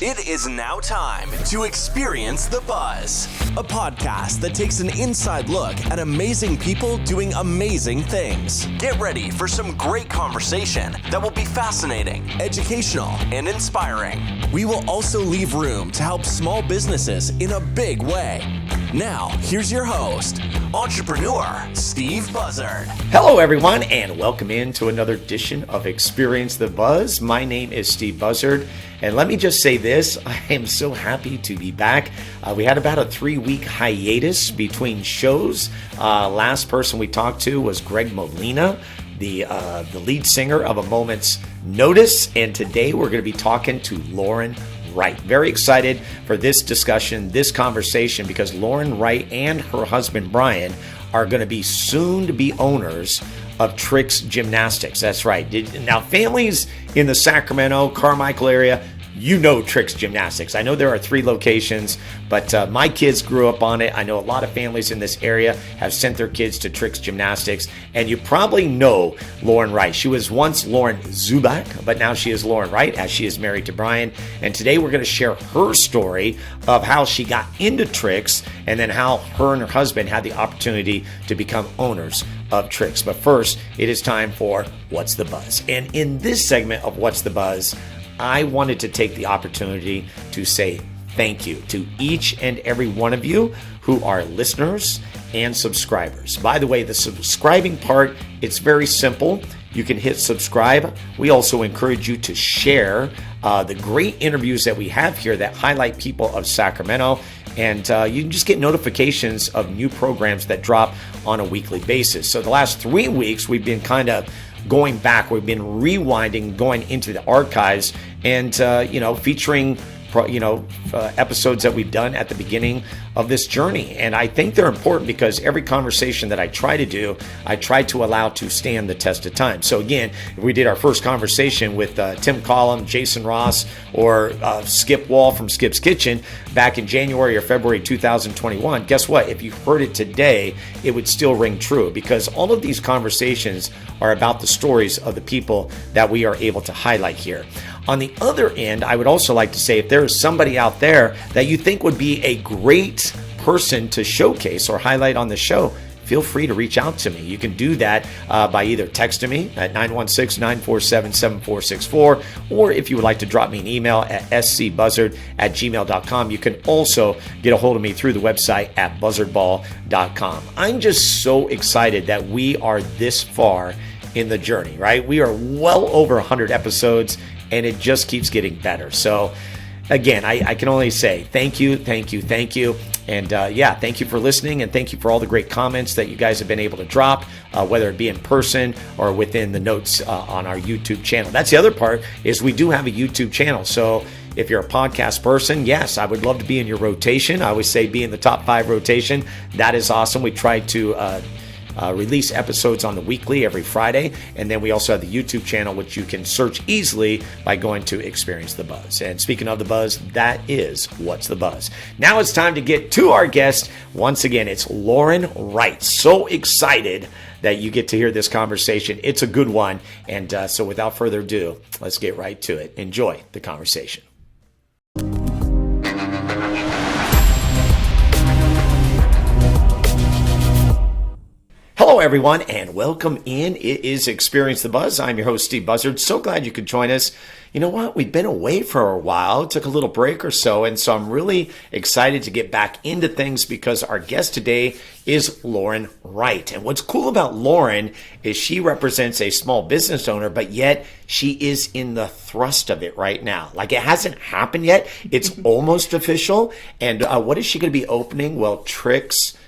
It is now time to experience the buzz, a podcast that takes an inside look at amazing people doing amazing things. Get ready for some great conversation that will be fascinating, educational, and inspiring. We will also leave room to help small businesses in a big way. Now, here's your host, entrepreneur Steve Buzzard. Hello, everyone, and welcome into another edition of Experience the Buzz. My name is Steve Buzzard, and let me just say this, I am so happy to be back. We had about a 3-week hiatus between shows. Last person we talked to was Greg Molina, the lead singer of A Moment's Notice, and today we're going to be talking to Lauren Wright. Very excited for this discussion, this conversation, because Lauren Wright and her husband Brian are going to be soon to be owners of Trix Gymnastics. That's right. Now, families in the Sacramento, Carmichael area, you know Trix Gymnastics. I know there are 3 locations, but my kids grew up on it. I know a lot of families in this area have sent their kids to Trix Gymnastics, and you probably know Lauren Wright. She was once Lauren Zubak, but now she is Lauren Wright, as she is married to Brian. And today we're going to share her story of how she got into Trix and then how her and her husband had the opportunity to become owners of Trix. But first, it is time for What's the Buzz? And in this segment of What's the Buzz, I wanted to take the opportunity to say thank you to each and every one of you who are listeners and subscribers. By the way, the subscribing part, it's very simple. You can hit subscribe. We also encourage you to share the great interviews that we have here that highlight people of Sacramento. And you can just get notifications of new programs that drop on a weekly basis. So the last 3 weeks, we've been kind of going back. We've been rewinding, going into the archives and, featuring episodes that we've done at the beginning of this journey. And I think they're important because every conversation that I try to do, I try to allow to stand the test of time. So again, if we did our first conversation with Tim Collum, Jason Ross, or Skip Wall from Skip's Kitchen back in January or February 2021, guess what? If you heard it today, it would still ring true because all of these conversations are about the stories of the people that we are able to highlight here. On the other end, I would also like to say if there is somebody out there that you think would be a great person to showcase or highlight on the show, feel free to reach out to me. You can do that by either texting me at 916-947-7464, or if you would like to drop me an email at scbuzzard@gmail.com. You can also get a hold of me through the website at buzzardball.com. I'm just so excited that we are this far in the journey, right? We are well over 100 episodes, and it just keeps getting better. So again, I can only say thank you. And thank you for listening, and thank you for all the great comments that you guys have been able to drop, whether it be in person or within the notes on our YouTube channel. That's the other part, is we do have a YouTube channel. So if you're a podcast person, yes, I would love to be in your rotation. I always say be in the top 5 rotation. That is awesome. We try to release episodes on the weekly every Friday. And then we also have the YouTube channel, which you can search easily by going to Experience the Buzz. And speaking of the buzz, that is What's the Buzz. Now it's time to get to our guest. Once again, it's Lauren Wright. So excited that you get to hear this conversation. It's a good one. And so without further ado, let's get right to it. Enjoy the conversation. Hello, everyone, and welcome in. It is Experience the Buzz. I'm your host, Steve Buzzard. So glad you could join us. You know what? We've been away for a while, took a little break or so, and so I'm really excited to get back into things because our guest today is Lauren Wright. And what's cool about Lauren is she represents a small business owner, but yet she is in the thrust of it right now. Like, it hasn't happened yet. It's almost official. And what is she going to be opening? Well, Trix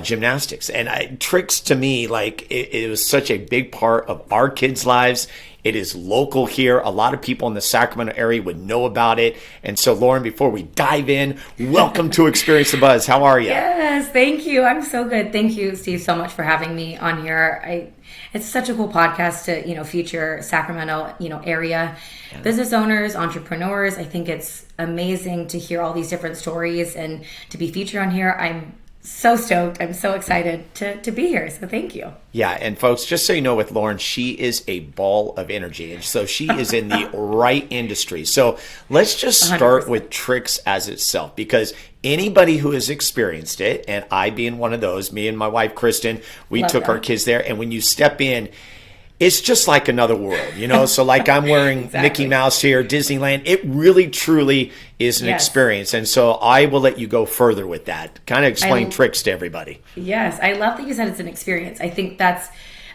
Gymnastics. And Trix, to me, like it was such a big part of our kids' lives. It is local here. A lot of people in the Sacramento area would know about it. And so, Lauren, before we dive in, welcome to Experience the Buzz. How are you? Yes, thank you. I'm so good. Thank you, Steve, so much for having me on here. It's such a cool podcast to, feature Sacramento, area business owners, entrepreneurs. I think it's amazing to hear all these different stories and to be featured on here. I'm so stoked. I'm so excited to be here. So thank you. Yeah, and folks, just so you know, with Lauren, she is a ball of energy, and so she is in the right industry. So let's just start 100%. with tricks as itself, because anybody who has experienced it, and I being one of those, me and my wife Kristen, we Love took that. our kids there, and when you step in, it's just like another world, you know? So like I'm wearing Exactly. Mickey Mouse here, Disneyland. It really, truly is an Yes. experience. And so I will let you go further with that. Kind of explain tricks to everybody. Yes, I love that you said it's an experience. I think that's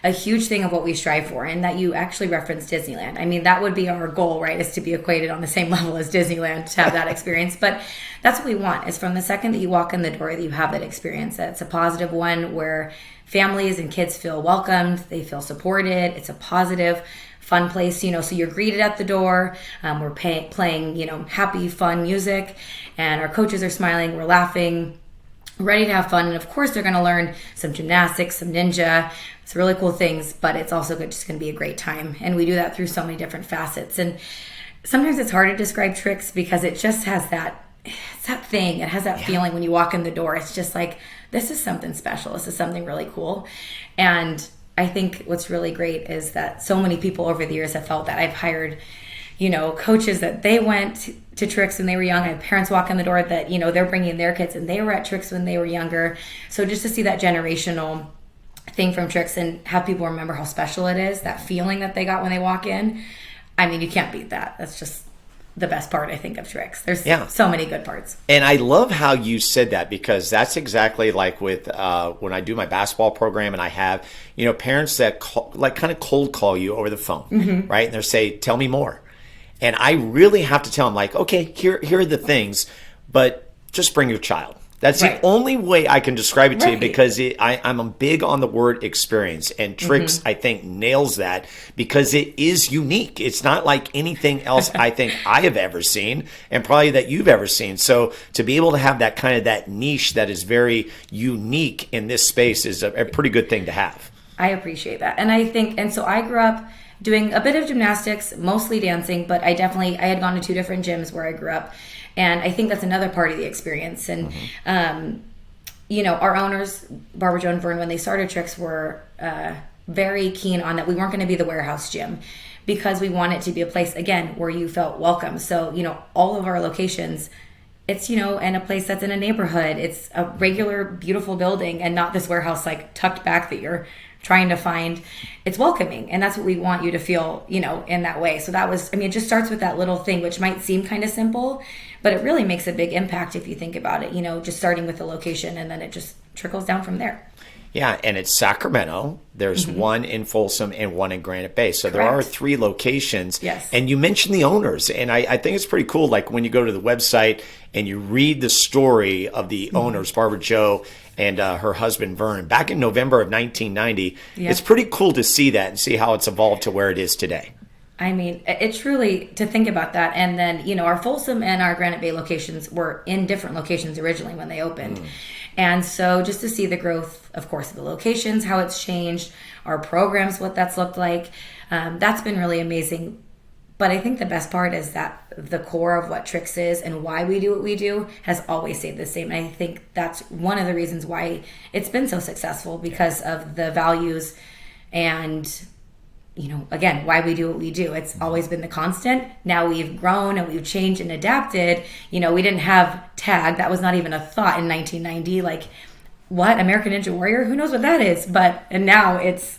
a huge thing of what we strive for, and that you actually referenced Disneyland. I mean, that would be our goal, right? Is to be equated on the same level as Disneyland, to have that experience. But that's what we want, is from the second that you walk in the door that you have that experience. That it's a positive one where families and kids feel welcomed, they feel supported. It's a positive, fun place, you know, so you're greeted at the door. We're playing, you know, happy, fun music, and our coaches are smiling, we're laughing, ready to have fun. And of course, they're going to learn some gymnastics, some ninja. It's really cool things, but it's also just going to be a great time. And we do that through so many different facets. And sometimes it's hard to describe tricks because it just has that, it's that thing. It has that feeling when you walk in the door. It's just like, this is something special. This is something really cool. And I think what's really great is that so many people over the years have felt that. I've hired, you know, coaches that they went to tricks when they were young. I have parents walk in the door that, you know, they're bringing their kids and they were at tricks when they were younger. So just to see that generational thing from tricks and have people remember how special it is, that feeling that they got when they walk in, I mean, you can't beat that. That's just the best part, I think, of tricks. There's so many good parts. And I love how you said that, because that's exactly like with when I do my basketball program, and I have, you know, parents that kind of cold call you over the phone, right? And they say, tell me more. And I really have to tell them, like, okay, here are the things, but just bring your child. That's the only way I can describe it to you, because I'm big on the word experience, and tricks, I think, nails that, because it is unique. It's not like anything else I think I have ever seen, and probably that you've ever seen. So to be able to have that kind of that niche that is very unique in this space is a pretty good thing to have. I appreciate that. And I think, and so I grew up doing a bit of gymnastics, mostly dancing, but I had gone to 2 different gyms where I grew up. And I think that's another part of the experience. And, you know, our owners, Barbara, Joe, and Vern, when they started Tricks, were very keen on that we weren't going to be the warehouse gym, because we want it to be a place, again, where you felt welcome. So, you know, all of our locations, it's, you know, in a place that's in a neighborhood. It's a regular, beautiful building, and not this warehouse like tucked back that you're trying to find. It's welcoming, and that's what we want you to feel, you know, in that way. So that was, I mean, it just starts with that little thing, which might seem kind of simple, but it really makes a big impact if you think about it, you know, just starting with the location, and then it just trickles down from there. Yeah, and it's Sacramento. There's one in Folsom and one in Granite Bay. So there are 3 locations. Yes. And you mentioned the owners. And I think it's pretty cool. Like when you go to the website and you read the story of the owners, Barbara Joe and her husband, Vern, back in November of 1990. It's pretty cool to see that and see how it's evolved to where it is today. I mean, it truly, to think about that. And then, you know, our Folsom and our Granite Bay locations were in different locations originally when they opened. And so just to see the growth, of course, of the locations, how it's changed, our programs, what that's looked like, that's been really amazing. But I think the best part is that the core of what Tricks is and why we do what we do has always stayed the same. And I think that's one of the reasons why it's been so successful, because of the values and, you know, again, why we do what we do. It's always been the constant. Now we've grown and we've changed and adapted. You know, we didn't have tag. That was not even a thought in 1990. Like, what? American Ninja Warrior? Who knows what that is? And now it's,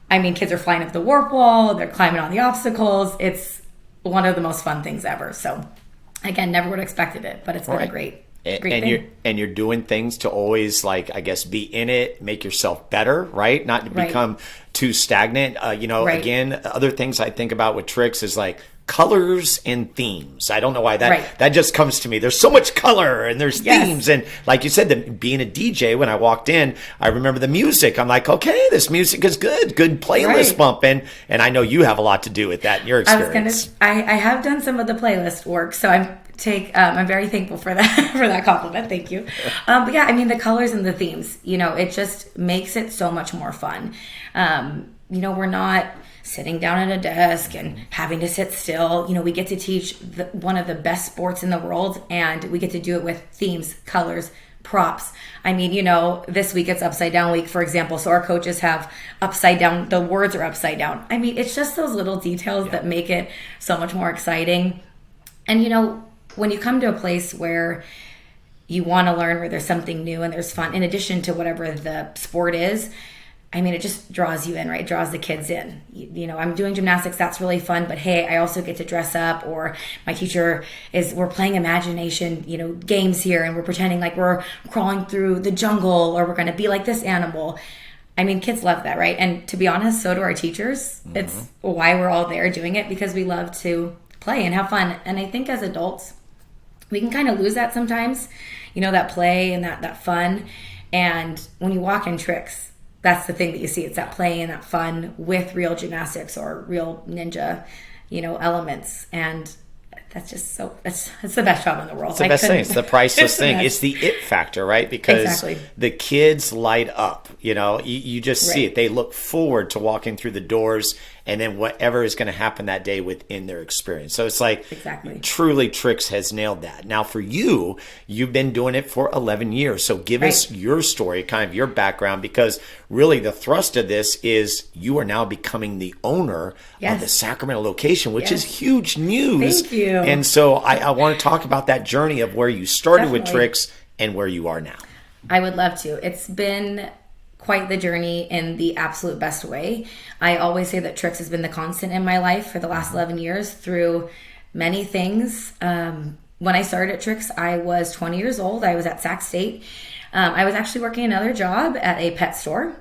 I mean, kids are flying up the warp wall. They're climbing on the obstacles. It's one of the most fun things ever. So, again, never would have expected it, but it's been a great thing. You're doing things to always, like, I guess, be in it, make yourself better, right? Not to become too stagnant. Again, other things I think about with Tricks is like colors and themes. I don't know why that just comes to me. There's so much color and there's themes. And like you said, being a DJ, when I walked in, I remember the music. I'm like, okay, this music is good playlist bumping. And I know you have a lot to do with that in your experience. I have done some of the playlist work, so I'm very thankful for that, for that compliment. Thank you. But yeah, I mean, the colors and the themes, you know, it just makes it so much more fun. You know, we're not sitting down at a desk and having to sit still. You know, we get to teach one of the best sports in the world, and we get to do it with themes, colors, props. I mean, this week it's upside down week, for example. So our coaches have upside down, the words are upside down. I mean, it's just those little details that make it so much more exciting. And, when you come to a place where you want to learn, where there's something new and there's fun, in addition to whatever the sport is, I mean, it just draws you in, right? It draws the kids in. I'm doing gymnastics. That's really fun. But hey, I also get to dress up, or my teacher we're playing imagination, games here, and we're pretending like we're crawling through the jungle, or we're going to be like this animal. I mean, kids love that, right? And to be honest, so do our teachers. Mm-hmm. It's why we're all there doing it, because we love to play and have fun. And I think as adults, we can kind of lose that sometimes, that play and that fun. And when you walk in tricks, that's the thing that you see. It's that play and that fun with real gymnastics or real ninja, elements. And that's just it's the best job in the world. It's the best thing. It's the priceless thing. It's the it factor, right? Because the kids light up, you just see it. They look forward to walking through the doors and then whatever is going to happen that day within their experience. So it's like, truly Trix has nailed that. Now for you, you've been doing it for 11 years. So give us your story, kind of your background, because really the thrust of this is you are now becoming the owner of the Sacramento location, which is huge news. Thank you. And so I want to talk about that journey of where you started with Trix and where you are now. I would love to. It's been quite the journey in the absolute best way. I always say that Trix has been the constant in my life for the last 11 years through many things. When I started at Trix, I was 20 years old. I was at Sac State. I was actually working another job at a pet store,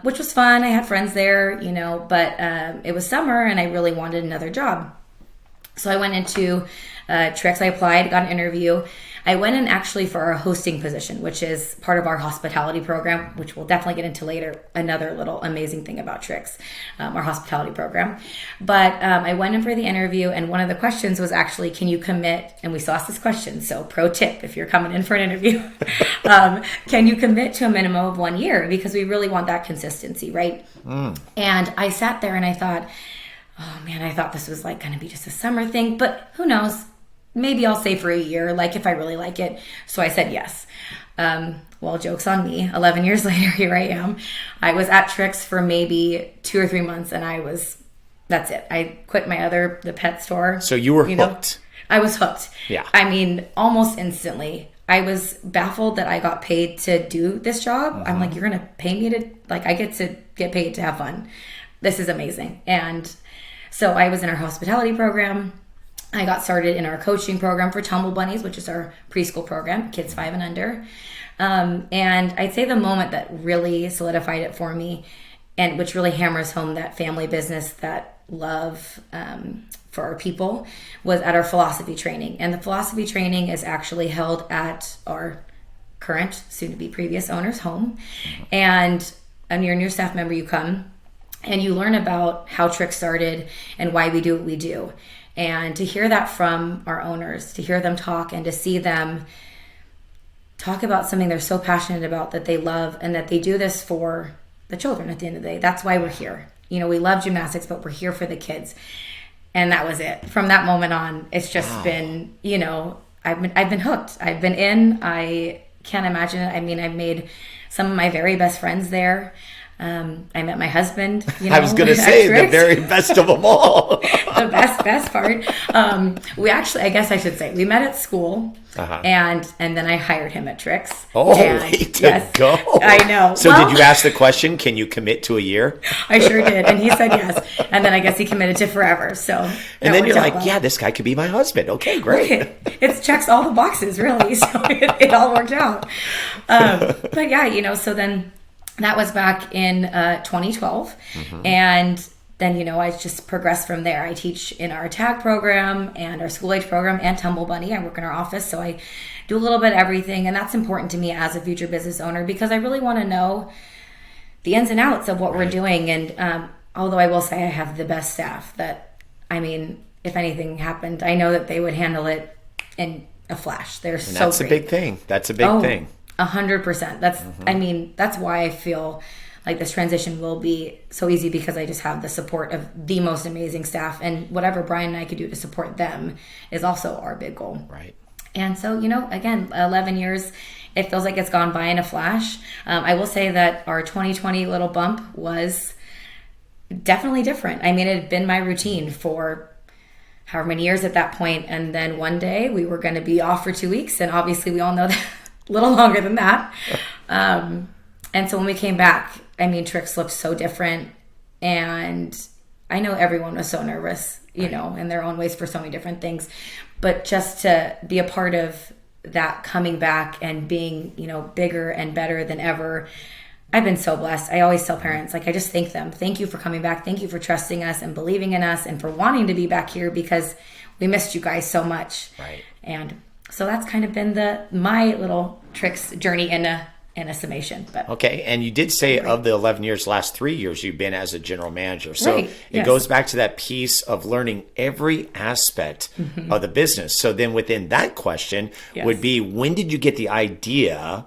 which was fun. I had friends there, but it was summer and I really wanted another job. So I went into Trix. I applied, got an interview. I went in actually for a hosting position, which is part of our hospitality program, which we'll definitely get into later. Another little amazing thing about Trix, our hospitality program. But I went in for the interview, and one of the questions was actually, can you commit? And we still ask this question. So pro tip, if you're coming in for an interview, can you commit to a minimum of 1 year? Because we really want that consistency, right? And I sat there and I thought, oh man, I thought this was like going to be just a summer thing, but who knows? Maybe I'll stay for a year, like if I really like it. So I said yes. Well, joke's on me. 11 years later, here I am. I was at Trix for maybe 2 or 3 months, and that's it. I quit the pet store. So you were hooked. I was hooked. Yeah. I mean, almost instantly. I was baffled that I got paid to do this job. I'm like, you're going to pay me I get to get paid to have fun. This is amazing. And so I was in our hospitality program. I got started in our coaching program for Tumble Bunnies, which is our preschool program, kids 5 and under. And I'd say the moment that really solidified it for me, and which really hammers home that family business, that love for our people, was at our philosophy training. And the philosophy training is actually held at our current, soon-to-be previous owner's home. And you're a new staff member, you come, and you learn about how Trix started and why we do what we do. And to hear that from our owners, to hear them talk and to see them talk about something they're so passionate about, that they love, and that they do this for the children at the end of the day. That's why we're here. We love gymnastics, but we're here for the kids. And that was it. From that moment on, it's just been, I've been hooked. I've been in. I can't imagine it. I mean, I've made some of my very best friends there. I met my husband. I was going to say the very best of them all. The best part. We actually, I guess I should say, we met at school, and then I hired him at Trix. Oh, way to go! I know. So did you ask the question? Can you commit to a year? I sure did, and he said yes. And then I guess he committed to forever. So and then you're like, yeah, this guy could be my husband. Okay, great. It checks all the boxes, really. So it all worked out. But yeah, so then. That was back in 2012. And then, I just progressed from there. I teach in our tag program and our school age program and Tumble Bunny. I work in our office, so I do a little bit of everything. And that's important to me as a future business owner, because I really want to know the ins and outs of what we're doing. And although I will say I have the best staff, that, I mean, if anything happened, I know that they would handle it in a flash. They're so great. That's a big thing. That's a big thing. 100%. That's, I mean, that's why I feel like this transition will be so easy, because I just have the support of the most amazing staff, and whatever Brian and I could do to support them is also our big goal. Right. And so, again, 11 years, it feels like it's gone by in a flash. I will say that our 2020 little bump was definitely different. I mean, it had been my routine for however many years at that point. And then one day we were going to be off for 2 weeks. And obviously we all know that a little longer than that. And so when we came back, I mean, tricks looked so different. And I know everyone was so nervous, in their own ways for so many different things. But just to be a part of that coming back and being, bigger and better than ever, I've been so blessed. I always tell parents, I just thank them. Thank you for coming back. Thank you for trusting us and believing in us and for wanting to be back here because we missed you guys so much. Right. And so that's kind of been my little tricks journey in a summation. But okay, and you did say of the 11 years, last 3 years you've been as a general manager. So it goes back to that piece of learning every aspect of the business. So then within that question would be, when did you get the idea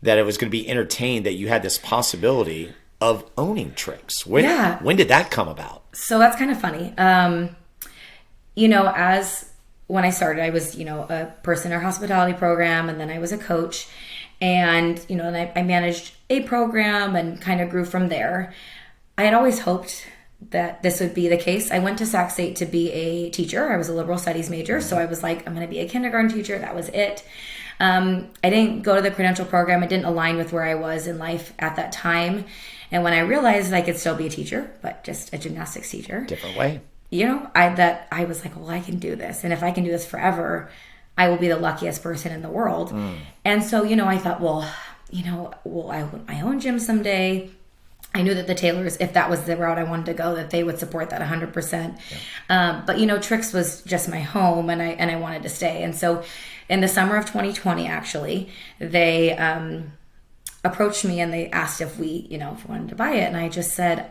that it was going to be entertained, that you had this possibility of owning tricks? When did that come about? So that's kind of funny. As when I started, I was, a person in our hospitality program, and then I was a coach. And, and I managed a program and kind of grew from there. I had always hoped that this would be the case. I went to Sac State to be a teacher. I was a liberal studies major. So I was like, I'm going to be a kindergarten teacher. That was it. I didn't go to the credential program. It didn't align with where I was in life at that time. And when I realized I could still be a teacher, but just a gymnastics teacher. Different way. I was like, well, I can do this. And if I can do this forever, I will be the luckiest person in the world. And so, I thought, I own gym someday. I knew that the Taylors, if that was the route I wanted to go, that they would support that 100%. Yeah. But Tricks was just my home, and I wanted to stay. And so in the summer of 2020, actually, they approached me and they asked if we wanted to buy it. And I just said,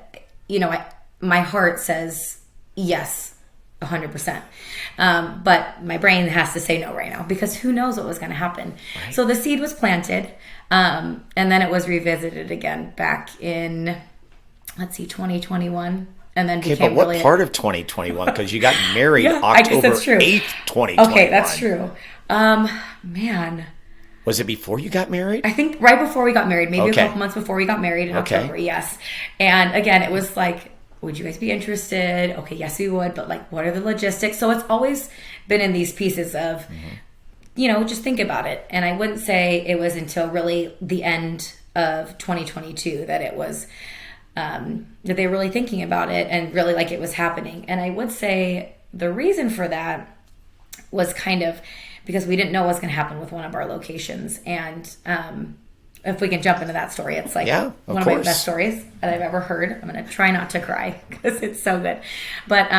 my heart says yes, 100%. But my brain has to say no right now, because who knows what was going to happen. Right. So the seed was planted, and then it was revisited again back in, 2021. And then became but what part of 2021? Because you got married October 8th, 2021. Okay, that's true. Man. Was it before you got married? I think right before we got married, maybe a couple months before we got married in October, yes. And again, it was like, would you guys be interested? Okay, yes, we would. But what are the logistics? So it's always been in these pieces of, just think about it. And I wouldn't say it was until really the end of 2022 that it was, that they were really thinking about it and really it was happening. And I would say the reason for that was kind of because we didn't know what was going to happen with one of our locations. And, if we can jump into that story, it's one of my best stories that I've ever heard. I'm going to try not to cry because it's so good. But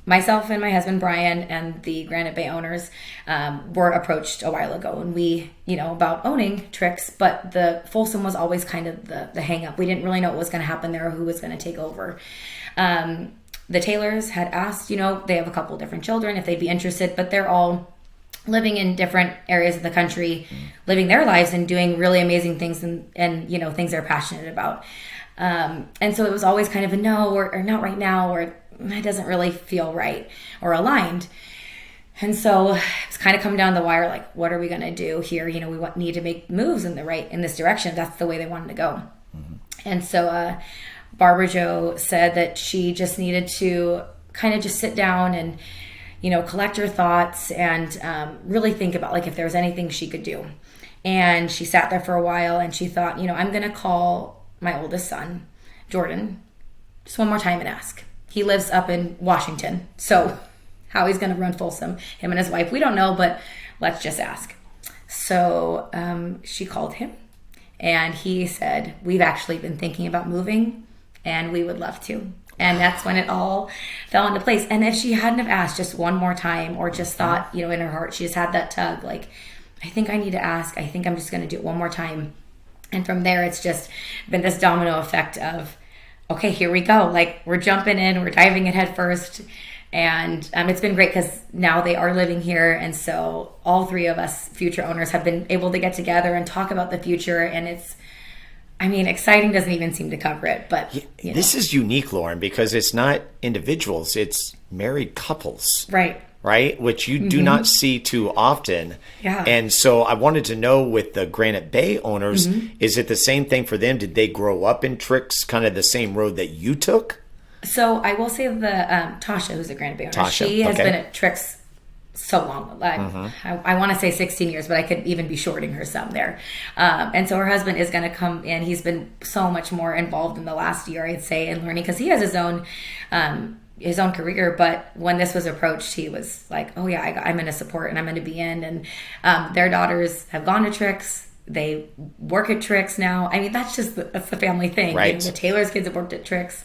myself and my husband, Brian, and the Granite Bay owners were approached a while ago. And we, about owning Tricks, but the Folsom was always kind of the hang up. We didn't really know what was going to happen there or who was going to take over. The Taylors had asked, they have a couple different children, if they'd be interested, but they're all living in different areas of the country, living their lives and doing really amazing things and things they're passionate about. And so it was always kind of a no or not right now, or it doesn't really feel right or aligned. And so it's kind of come down the wire, what are we going to do here? We need to make moves in this direction. That's the way they wanted to go. And so Barbara Jo said that she just needed to kind of just sit down and collect her thoughts and really think about if there was anything she could do. And she sat there for a while and she thought, I'm going to call my oldest son, Jordan, just one more time and ask. He lives up in Washington, so how he's going to run Folsom, him and his wife, we don't know, but let's just ask. So she called him and he said, we've actually been thinking about moving and we would love to. And that's when it all fell into place. And if she hadn't have asked just one more time or just thought, in her heart, she just had that tug, I think I need to ask. I think I'm just going to do it one more time. And from there, it's just been this domino effect of, okay, here we go. We're jumping in, we're diving in head first. And it's been great because now they are living here. And so all three of us future owners have been able to get together and talk about the future. And it's, exciting doesn't even seem to cover it, but this is unique, Lauren, because it's not individuals, it's married couples. Right. right? Which you do not see too often. Yeah. And so I wanted to know with the Granite Bay owners, is it the same thing for them? Did they grow up in Trix, kind of the same road that you took? So I will say the Tasha, who's a Granite Bay owner, Tasha, she has okay. been at Trix so long. Like, I want to say 16 years, but I could even be shorting her some there. And so her husband is going to come in. He's been so much more involved in the last year, I'd say, in learning, because he has his own career. But when this was approached, he was like, oh yeah, I'm going to support and I'm going to be in. And their daughters have gone to Trix. They work at Trix now. I mean, that's the family thing. Right. You know, the Taylor's kids have worked at Trix.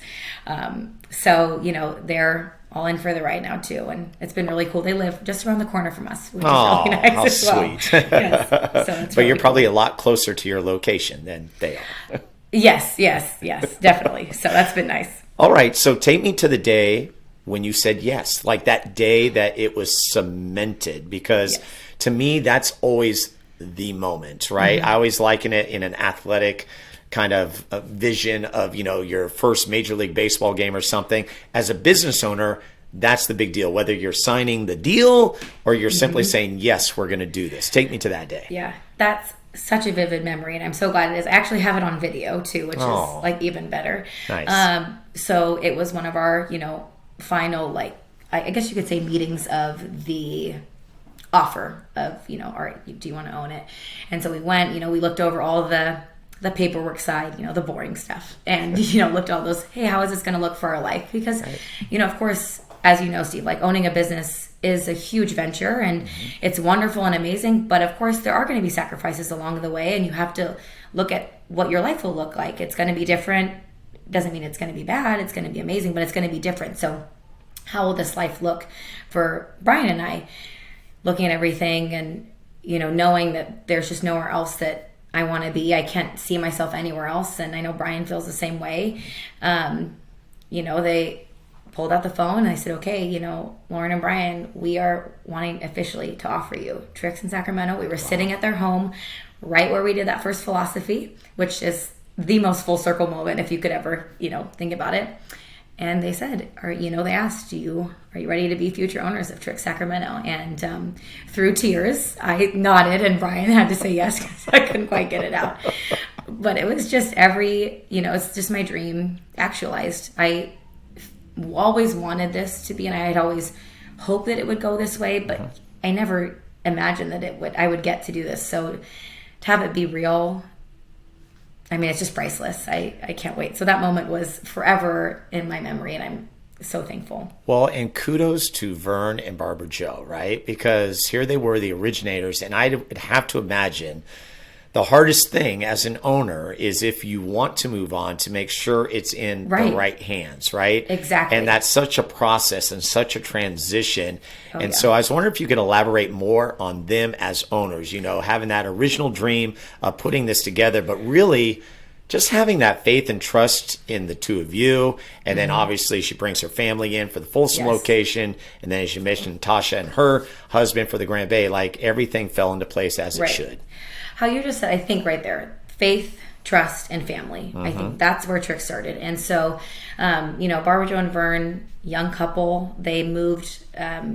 So, you know, they're all in for the ride now too. And it's been really cool. They live just around the corner from us, which is really nice how as well. sweet. Yes. So it's But really you're probably cool. a lot closer to your location than they are. Yes, definitely. So that's been nice. All right. So take me to the day when you said yes, like that day that it was cemented, because Yes. to me, that's always the moment, right? I always liken it in an athletic kind of a vision of, you know, your first Major League Baseball game or something. As a business owner, that's the big deal, whether you're signing the deal or you're simply saying, yes, we're going to do this. Take me to that day. Yeah, that's such a vivid memory, and I'm so glad it is. I actually have it on video too, which is like even better. Nice. So it was one of our, you know, final, like, I guess you could say, meetings of the offer of, you know, all right, do you want to own it? And so we went, you know, we looked over all the paperwork side, you know, the boring stuff, and, you know, looked at all those, hey, how is this going to look for our life? Because, you know, of course, as you know, Steve, like, owning a business is a huge venture, and it's wonderful and amazing, but of course there are going to be sacrifices along the way, and you have to look at what your life will look like. It's going to be different. Doesn't mean it's going to be bad. It's going to be amazing, but it's going to be different. So how will this life look for Brian and I? Looking at everything and, you know, knowing that there's just nowhere else that I want to be. I can't see myself anywhere else. And I know Brian feels the same way. You know, they pulled out the phone and I said, okay, you know, Lauren and Brian, we are wanting officially to offer you Trix in Sacramento. We were sitting at their home right where we did that first philosophy, which is the most full circle moment if you could ever, you know, think about it. And they said, they asked, are you ready to be future owners of Trix Sacramento? And through tears, I nodded, and Brian had to say yes because I couldn't quite get it out. But it was just it's just my dream actualized. I always wanted this to be, and I had always hoped that it would go this way, but I never imagined that I would get to do this. So to have it be real, I mean, it's just priceless. I can't wait. So that moment was forever in my memory, and I'm so thankful. Well, and kudos to Vern and Barbara Joe, right? Because here they were, the originators, and I would have to imagine the hardest thing as an owner is if you want to move on to make sure it's in the right hands, right? Exactly. And that's such a process and such a transition. So I was wondering if you could elaborate more on them as owners, you know, having that original dream of putting this together, but really just having that faith and trust in the two of you. And then obviously she brings her family in for the Folsom location. And then as you mentioned, Tasha and her husband for the Grand Bay, like everything fell into place as it should. How you just said, I think right there, faith, trust, and family. I think that's where Trix started. And so, Barbara Jo and Vern, young couple, they moved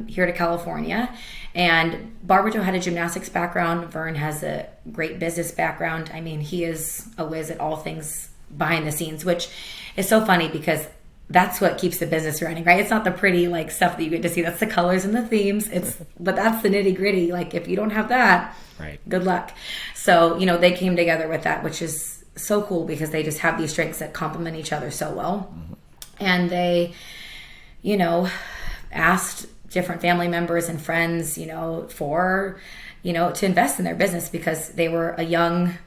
here to California. And Barbara Jo had a gymnastics background. Vern has a great business background. I mean, he is a whiz at all things behind the scenes, which is so funny because that's what keeps the business running, right? It's not the pretty like stuff that you get to see. That's the colors and the themes. But that's the nitty gritty. Like if you don't have that, good luck. So, they came together with that, which is so cool because they just have these strengths that complement each other so well. And they, asked different family members and friends, for, to invest in their business because they were a young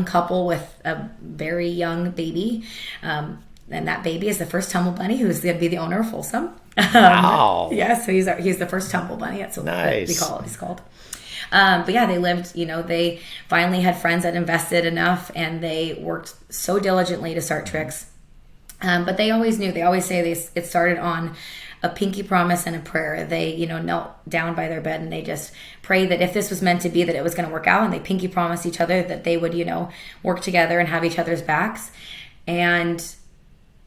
couple with a very young baby. And that baby is the first Tumble Bunny who's going to be the owner of Folsom. Wow. Yeah, so he's the first Tumble Bunny. That's what he's called. But yeah, they lived, they finally had friends that invested enough and they worked so diligently to start Trix. But they always knew, they always say it started on a pinky promise and a prayer. They, knelt down by their bed and they just prayed that if this was meant to be, that it was going to work out. And they pinky promised each other that they would, work together and have each other's backs. And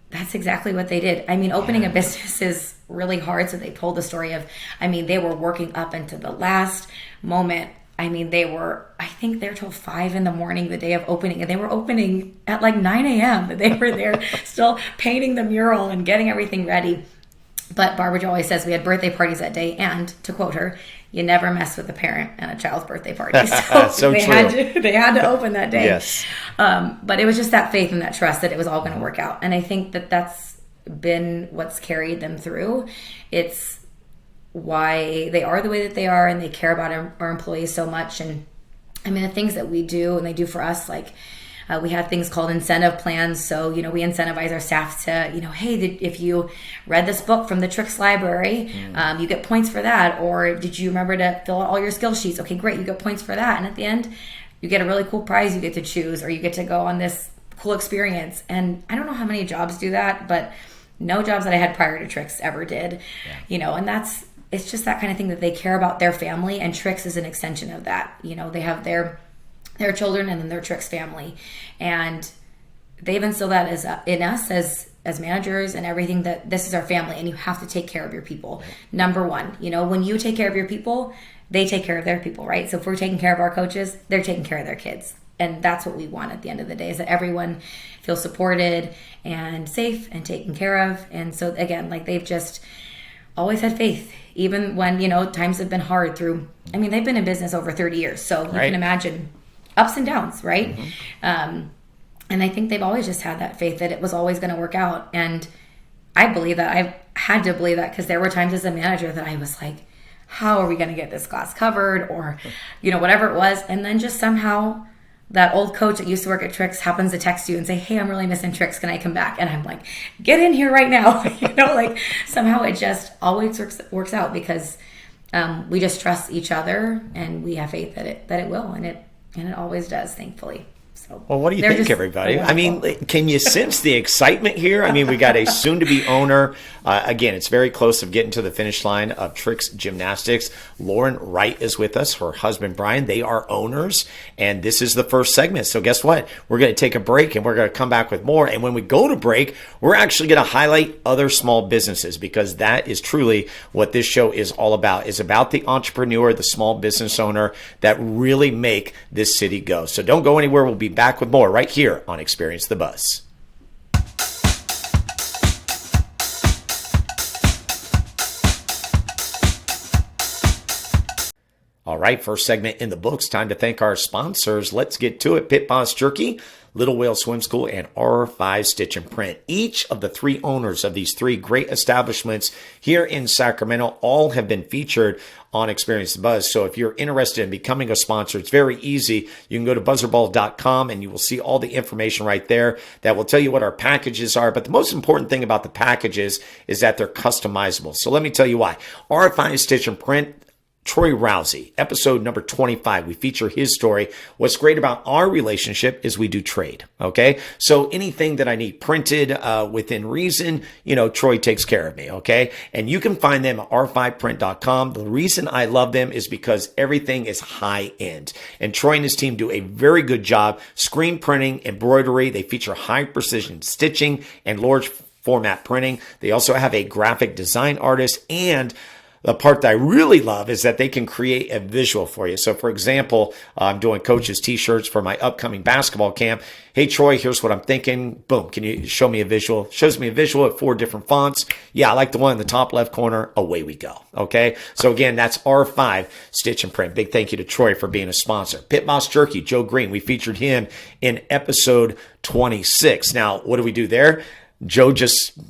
that's exactly what they did. I mean, opening a business is really hard. So they told the story of, I mean, they were working up into the last moment. I mean, I think they're till 5 a.m. the day of opening, and they were opening at like 9 a.m. They were there still painting the mural and getting everything ready. But Barbara Jo always says we had birthday parties that day, and to quote her, you never mess with a parent and a child's birthday party. So, they had to open that day. Yes. But it was just that faith and that trust that it was all going to work out. And I think that that's been what's carried them through. It's why they are the way that they are, and they care about our employees so much. And I mean, the things that we do and they do for us, like we have things called incentive plans. So, we incentivize our staff to, hey, if you read this book from the Tricks Library, you get points for that. Or did you remember to fill out all your skill sheets? Okay, great. You get points for that. And at the end, you get a really cool prize you get to choose, or you get to go on this cool experience. And I don't know how many jobs do that, but no jobs that I had prior to Tricks ever did, and it's just that kind of thing that they care about their family, and Tricks is an extension of that. They have their children and then their Tricks family, and they've instilled that in us as managers and everything, that this is our family and you have to take care of your people. Number one, when you take care of your people, they take care of their people, right? So if we're taking care of our coaches, they're taking care of their kids. And that's what we want at the end of the day, is that everyone feels supported and safe and taken care of. And so again, like, they've just always had faith, even when, times have been hard through, I mean, they've been in business over 30 years. So you can imagine ups and downs, right? And I think they've always just had that faith that it was always going to work out. And I believe that. I've had to believe that, because there were times as a manager that I was like, how are we going to get this class covered? Or, whatever it was. And then just somehow that old coach that used to work at Tricks happens to text you and say, hey, I'm really missing Tricks. Can I come back? And I'm like, get in here right now. Somehow it just always works out, because we just trust each other, and we have faith that it will. And it always does, thankfully. So, well, what do you think, everybody? I mean, can you sense the excitement here? I mean, we got a soon-to-be owner. Again, it's very close of getting to the finish line of Tricks Gymnastics. Lauren Wright is with us, her husband, Brian. They are owners, and this is the first segment. So guess what? We're going to take a break, and we're going to come back with more. And when we go to break, we're actually going to highlight other small businesses, because that is truly what this show is all about. It's about the entrepreneur, the small business owner that really make this city go. So don't go anywhere. We'll be back with more right here on Experience the Buzz. All right, first segment in the books. Time to thank our sponsors. Let's get to it. Pit Boss Jerky, Little Whale Swim School, and R5 Stitch and Print. Each of the three owners of these three great establishments here in Sacramento all have been featured on Experience the Buzz. So if you're interested in becoming a sponsor, it's very easy. You can go to buzzerball.com and you will see all the information right there that will tell you what our packages are. But the most important thing about the packages is that they're customizable. So let me tell you why. R5 Stitch and Print, Troy Rousey, episode number 25. We feature his story. What's great about our relationship is we do trade. Okay. So anything that I need printed within reason, Troy takes care of me. Okay. And you can find them at r5print.com. The reason I love them is because everything is high end. And Troy and his team do a very good job screen printing, embroidery. They feature high precision stitching and large format printing. They also have a graphic design artist, and the part that I really love is that they can create a visual for you. So, for example, I'm doing coaches' t-shirts for my upcoming basketball camp. Hey, Troy, here's what I'm thinking. Boom. Can you show me a visual? Shows me a visual at 4 different fonts. Yeah, I like the one in the top left corner. Away we go. Okay. So again, that's R5 Stitch and Print. Big thank you to Troy for being a sponsor. Pit Boss Jerky, Joe Green. We featured him in episode 26. Now, what do we do there? Joe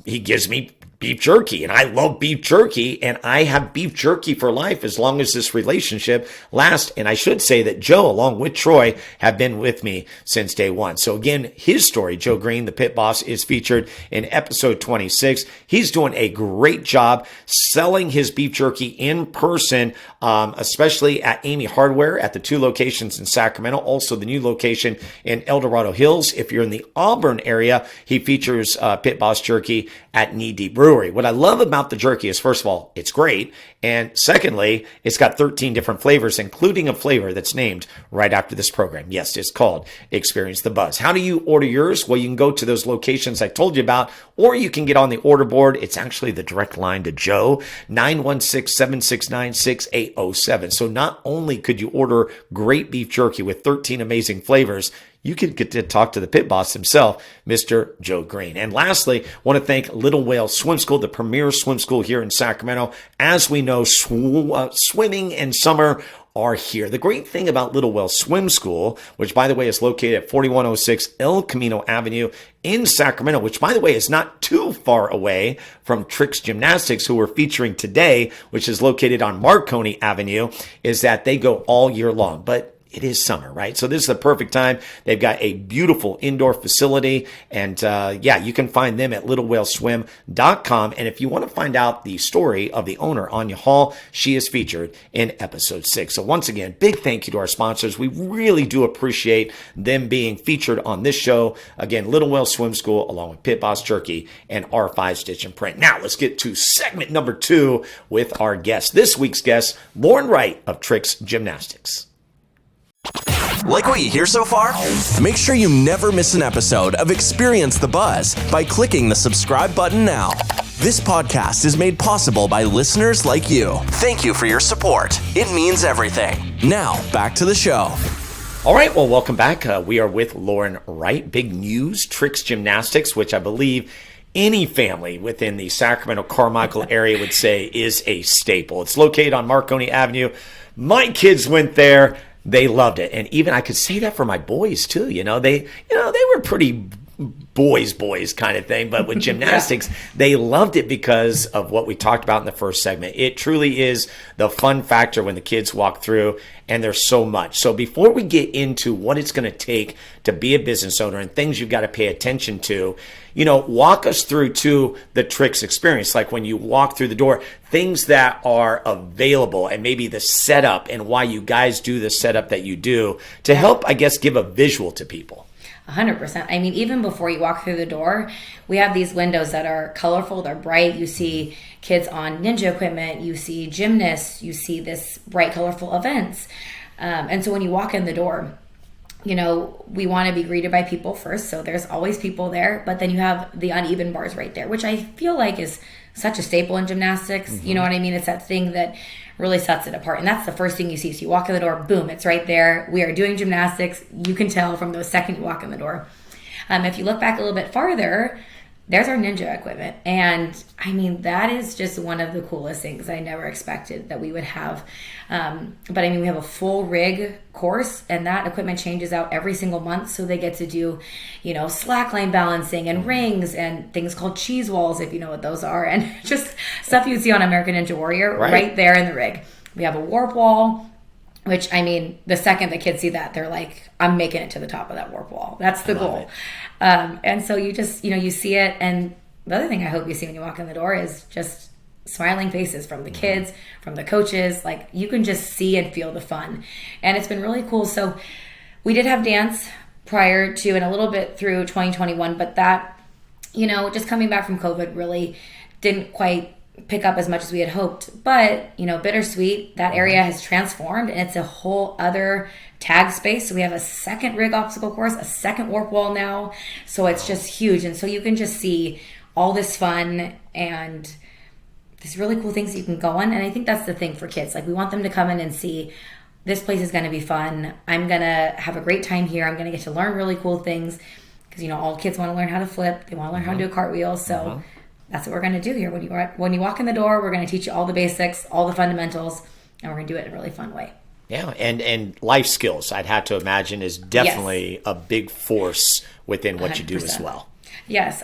he gives me beef jerky, and I love beef jerky, and I have beef jerky for life as long as this relationship lasts. And I should say that Joe, along with Troy, have been with me since day one. So again, his story, Joe Green, the pit boss, is featured in episode 26. He's doing a great job selling his beef jerky in person, especially at Amy Hardware at the 2 locations in Sacramento, also the new location in El Dorado Hills. If you're in the Auburn area, he features pit boss jerky at Knee Deep Brew. brewery. What I love about the jerky is, first of all, it's great. And secondly, it's got 13 different flavors, including a flavor that's named right after this program. Yes, it's called Experience the Buzz. How do you order yours? Well, you can go to those locations I told you about, or you can get on the order board. It's actually the direct line to Joe, 916-769-6807. So not only could you order great beef jerky with 13 amazing flavors, you could get to talk to the pit boss himself, Mr. Joe Green. And lastly, want to thank Little Whale Swim School, the premier swim school here in Sacramento. As we know, swimming and summer are here. The great thing about Little Whale Swim School, which by the way is located at 4106 El Camino Avenue in Sacramento, which by the way is not too far away from Trix Gymnastics, who we're featuring today, which is located on Marconi Avenue, is that they go all year long. But it is summer, right? So this is the perfect time. They've got a beautiful indoor facility. And you can find them at littlewhaleswim.com. And if you want to find out the story of the owner, Anya Hall, she is featured in episode 6. So once again, big thank you to our sponsors. We really do appreciate them being featured on this show. Again, Little Whale Swim School, along with Pit Boss Jerky and R5 Stitch and Print. Now let's get to segment number 2 with our guest. This week's guest, Lauren Wright of Trix Gymnastics. Like what you hear so far? Make sure you never miss an episode of Experience the Buzz by clicking the subscribe button now. This podcast is made possible by listeners like you. Thank you for your support. It means everything. Now, back to the show. All right, well, welcome back. We are with Lauren Wright. Big news, Trix Gymnastics, which I believe any family within the Sacramento Carmichael area would say is a staple. It's located on Marconi Avenue. My kids went there. They loved it. And even I could say that for my boys too. They were pretty boys kind of thing. But with gymnastics, they loved it because of what we talked about in the first segment. It truly is the fun factor when the kids walk through, and there's so much. So before we get into what it's going to take to be a business owner and things you've got to pay attention to, walk us through to the Trix experience. Like when you walk through the door, things that are available and maybe the setup and why you guys do the setup that you do to help, I guess, give a visual to people. 100%. I mean, even before you walk through the door, we have these windows that are colorful, they're bright. You see kids on ninja equipment, you see gymnasts, you see this bright, colorful events. And so when you walk in the door, we want to be greeted by people first. So there's always people there, but then you have the uneven bars right there, which I feel like is such a staple in gymnastics. Mm-hmm. You know what I mean? It's that thing that really sets it apart. And that's the first thing you see. So you walk in the door, boom, it's right there. We are doing gymnastics. You can tell from the second you walk in the door. If you look back a little bit farther, there's our ninja equipment. And I mean, that is just one of the coolest things I never expected that we would have. But I mean, we have a full rig course, and that equipment changes out every single month. So they get to do, slackline balancing and rings and things called cheese walls, if you know what those are. And just stuff you see on American Ninja Warrior right there in the rig. We have a warp wall, which, I mean, the second the kids see that, they're like, I'm making it to the top of that warp wall. That's the goal. And so you just, you see it. And the other thing I hope you see when you walk in the door is just smiling faces from the kids, from the coaches. Like, you can just see and feel the fun. And it's been really cool. So we did have dance prior to and a little bit through 2021, but that, just coming back from COVID really didn't quite pick up as much as we had hoped. But, bittersweet, that area has transformed and it's a whole other tag space. So we have a second rig obstacle course, a second warp wall now. So it's just huge. And so you can just see all this fun and these really cool things you can go on. And I think that's the thing for kids. Like, we want them to come in and see, this place is going to be fun. I'm going to have a great time here. I'm going to get to learn really cool things because, all kids want to learn how to flip. They want to learn how to do a cartwheel. So that's what we're going to do here. When you walk in the door, we're going to teach you all the basics, all the fundamentals, and we're going to do it in a really fun way. Yeah, and life skills, I'd have to imagine, is definitely a big force within what 100%. You do as well. Yes,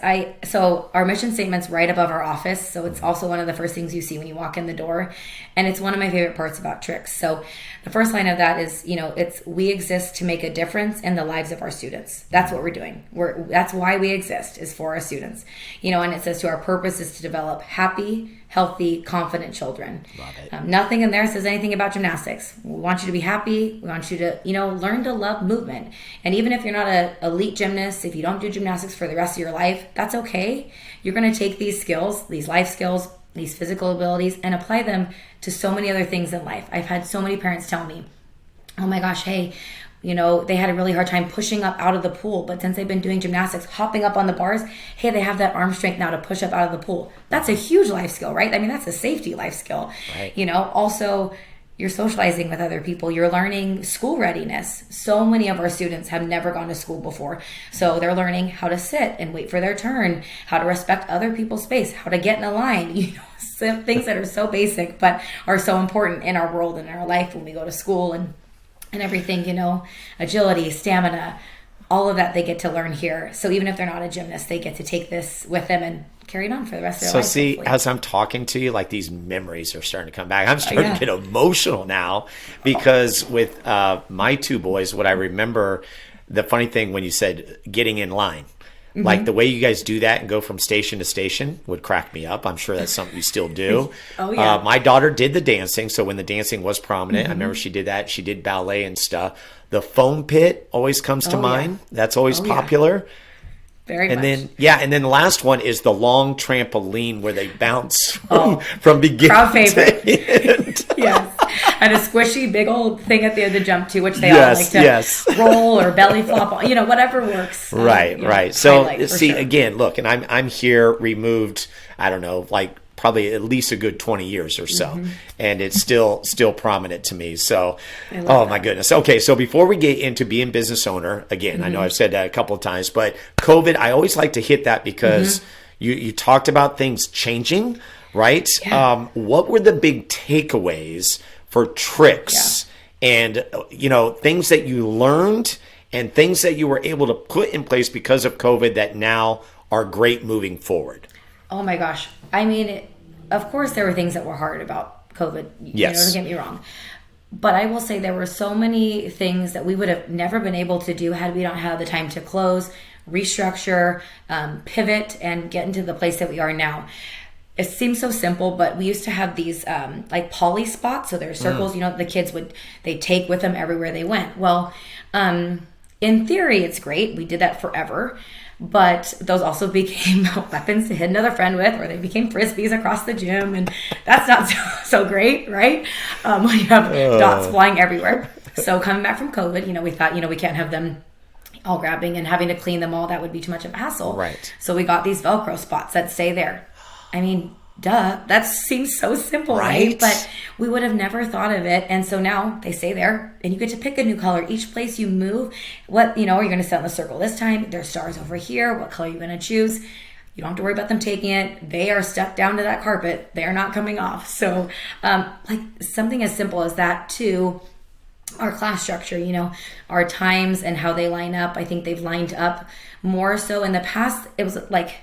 so our mission statement's right above our office, so it's also one of the first things you see when you walk in the door, and it's one of my favorite parts about Trix. So the first line of that is, it's we exist to make a difference in the lives of our students. That's what we're doing. That's why we exist, is for our students. And it says to our purpose is to develop happy, healthy, confident children. Love it. Nothing in there says anything about gymnastics. We want you to be happy. We want you to, learn to love movement. And even if you're not an elite gymnast, if you don't do gymnastics for the rest of your life, that's okay. You're going to take these skills, these life skills, these physical abilities, and apply them to so many other things in life. I've had so many parents tell me, oh my gosh, hey, they had a really hard time pushing up out of the pool, but since they've been doing gymnastics, hopping up on the bars, hey, they have that arm strength now to push up out of the pool. That's a huge life skill, right? I mean, that's a safety life skill. Right. Also, you're socializing with other people. You're learning school readiness. So many of our students have never gone to school before. So they're learning how to sit and wait for their turn, how to respect other people's space, how to get in a line, some things that are so basic, but are so important in our world and in our life when we go to school and everything, agility, stamina, all of that they get to learn here. So even if they're not a gymnast, they get to take this with them and carry it on for the rest of their life. So see, hopefully. as I'm talking to you, like these memories are starting to come back. I'm starting to get emotional now because with my two boys, what I remember, the funny thing when you said getting in line, like the way you guys do that and go from station to station would crack me up. I'm sure that's something you still do. Oh, yeah. My daughter did the dancing. So when the dancing was prominent, I remember she did that. She did ballet and stuff. The foam pit always comes to mind. That's always popular. Very and much. And then the last one is the long trampoline where they bounce from beginning Crowd favorite. to end. Yes. And a squishy big old thing at the end to jump to, which they all like to roll or belly flop, whatever works. Right. So see, sure. again, look, and I'm here removed, I don't know, like probably at least a good 20 years or so. And it's still prominent to me. So, my goodness. Okay. So before we get into being business owner, again, I know I've said that a couple of times, but COVID, I always like to hit that because you talked about things changing, right? Yeah. What were the big takeaways for tricks and, things that you learned and things that you were able to put in place because of COVID that now are great moving forward? Oh my gosh. I mean, of course there were things that were hard about COVID. Yes. Don't get me wrong. But I will say there were so many things that we would have never been able to do had we not had the time to close, restructure, pivot, and get into the place that we are now. It seems so simple, but we used to have these like poly spots. So there's circles, the kids they take with them everywhere they went. Well, in theory, it's great. We did that forever. But those also became weapons to hit another friend with, or they became frisbees across the gym, and that's not so great, right? When you have dots flying everywhere. So coming back from COVID, we thought, we can't have them all grabbing and having to clean them all. That would be too much of a hassle. Right. So we got these Velcro spots that stay there. I mean, duh, that seems so simple, right? But we would have never thought of it. And so now they stay there and you get to pick a new color. Each place you move, what, are you going to set in the circle this time? There's stars over here. What color are you going to choose? You don't have to worry about them taking it. They are stuck down to that carpet. They're not coming off. So like something as simple as that too. Our class structure, our times and how they line up. I think they've lined up more so. In the past, it was like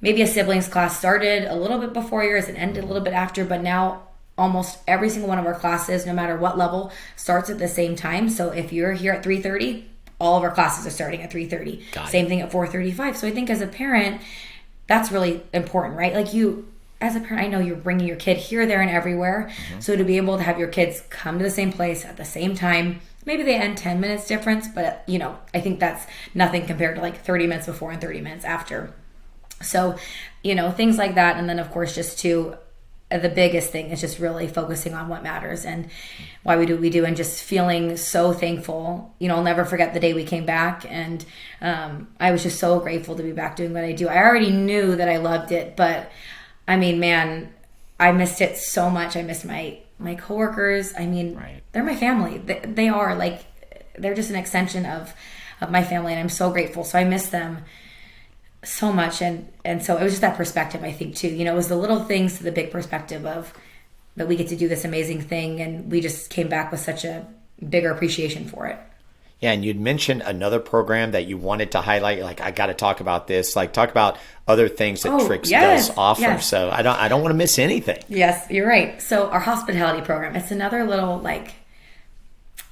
maybe a siblings class started a little bit before yours and ended a little bit after, but now almost every single one of our classes, no matter what level, starts at the same time. So if you're here at 3:30, all of our classes are starting at 3:30. Same thing at 4:35. So I think as a parent, that's really important, right? Like as a parent, I know you're bringing your kid here, there, and everywhere. So to be able to have your kids come to the same place at the same time, maybe they end 10 minutes difference, but I think that's nothing compared to like 30 minutes before and 30 minutes after. So, things like that. And then of course, just the biggest thing is just really focusing on what matters and why we do what we do and just feeling so thankful. I'll never forget the day we came back and I was just so grateful to be back doing what I do. I already knew that I loved it, but I mean, man, I missed it so much. I missed my coworkers. I mean, They're my family. They are like, they're just an extension of my family and I'm so grateful. So I miss them so much. And so it was just that perspective, I think too, it was the little things to the big perspective of that we get to do this amazing thing. And we just came back with such a bigger appreciation for it. Yeah, and you'd mentioned another program that you wanted to highlight. You're like, I got to talk about this. Like, talk about other things that Tricks does offer. Yes. So I don't want to miss anything. Yes, you're right. So our hospitality program, it's another little like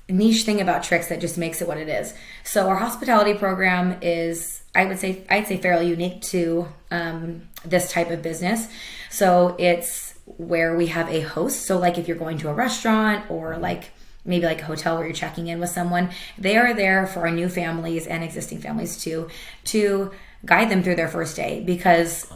niche thing about Tricks that just makes it what it is. So our hospitality program is, I'd say fairly unique to this type of business. So it's where we have a host. So like if you're going to a restaurant or like maybe like a hotel where you're checking in with someone, they are there for our new families and existing families too, to guide them through their first day, because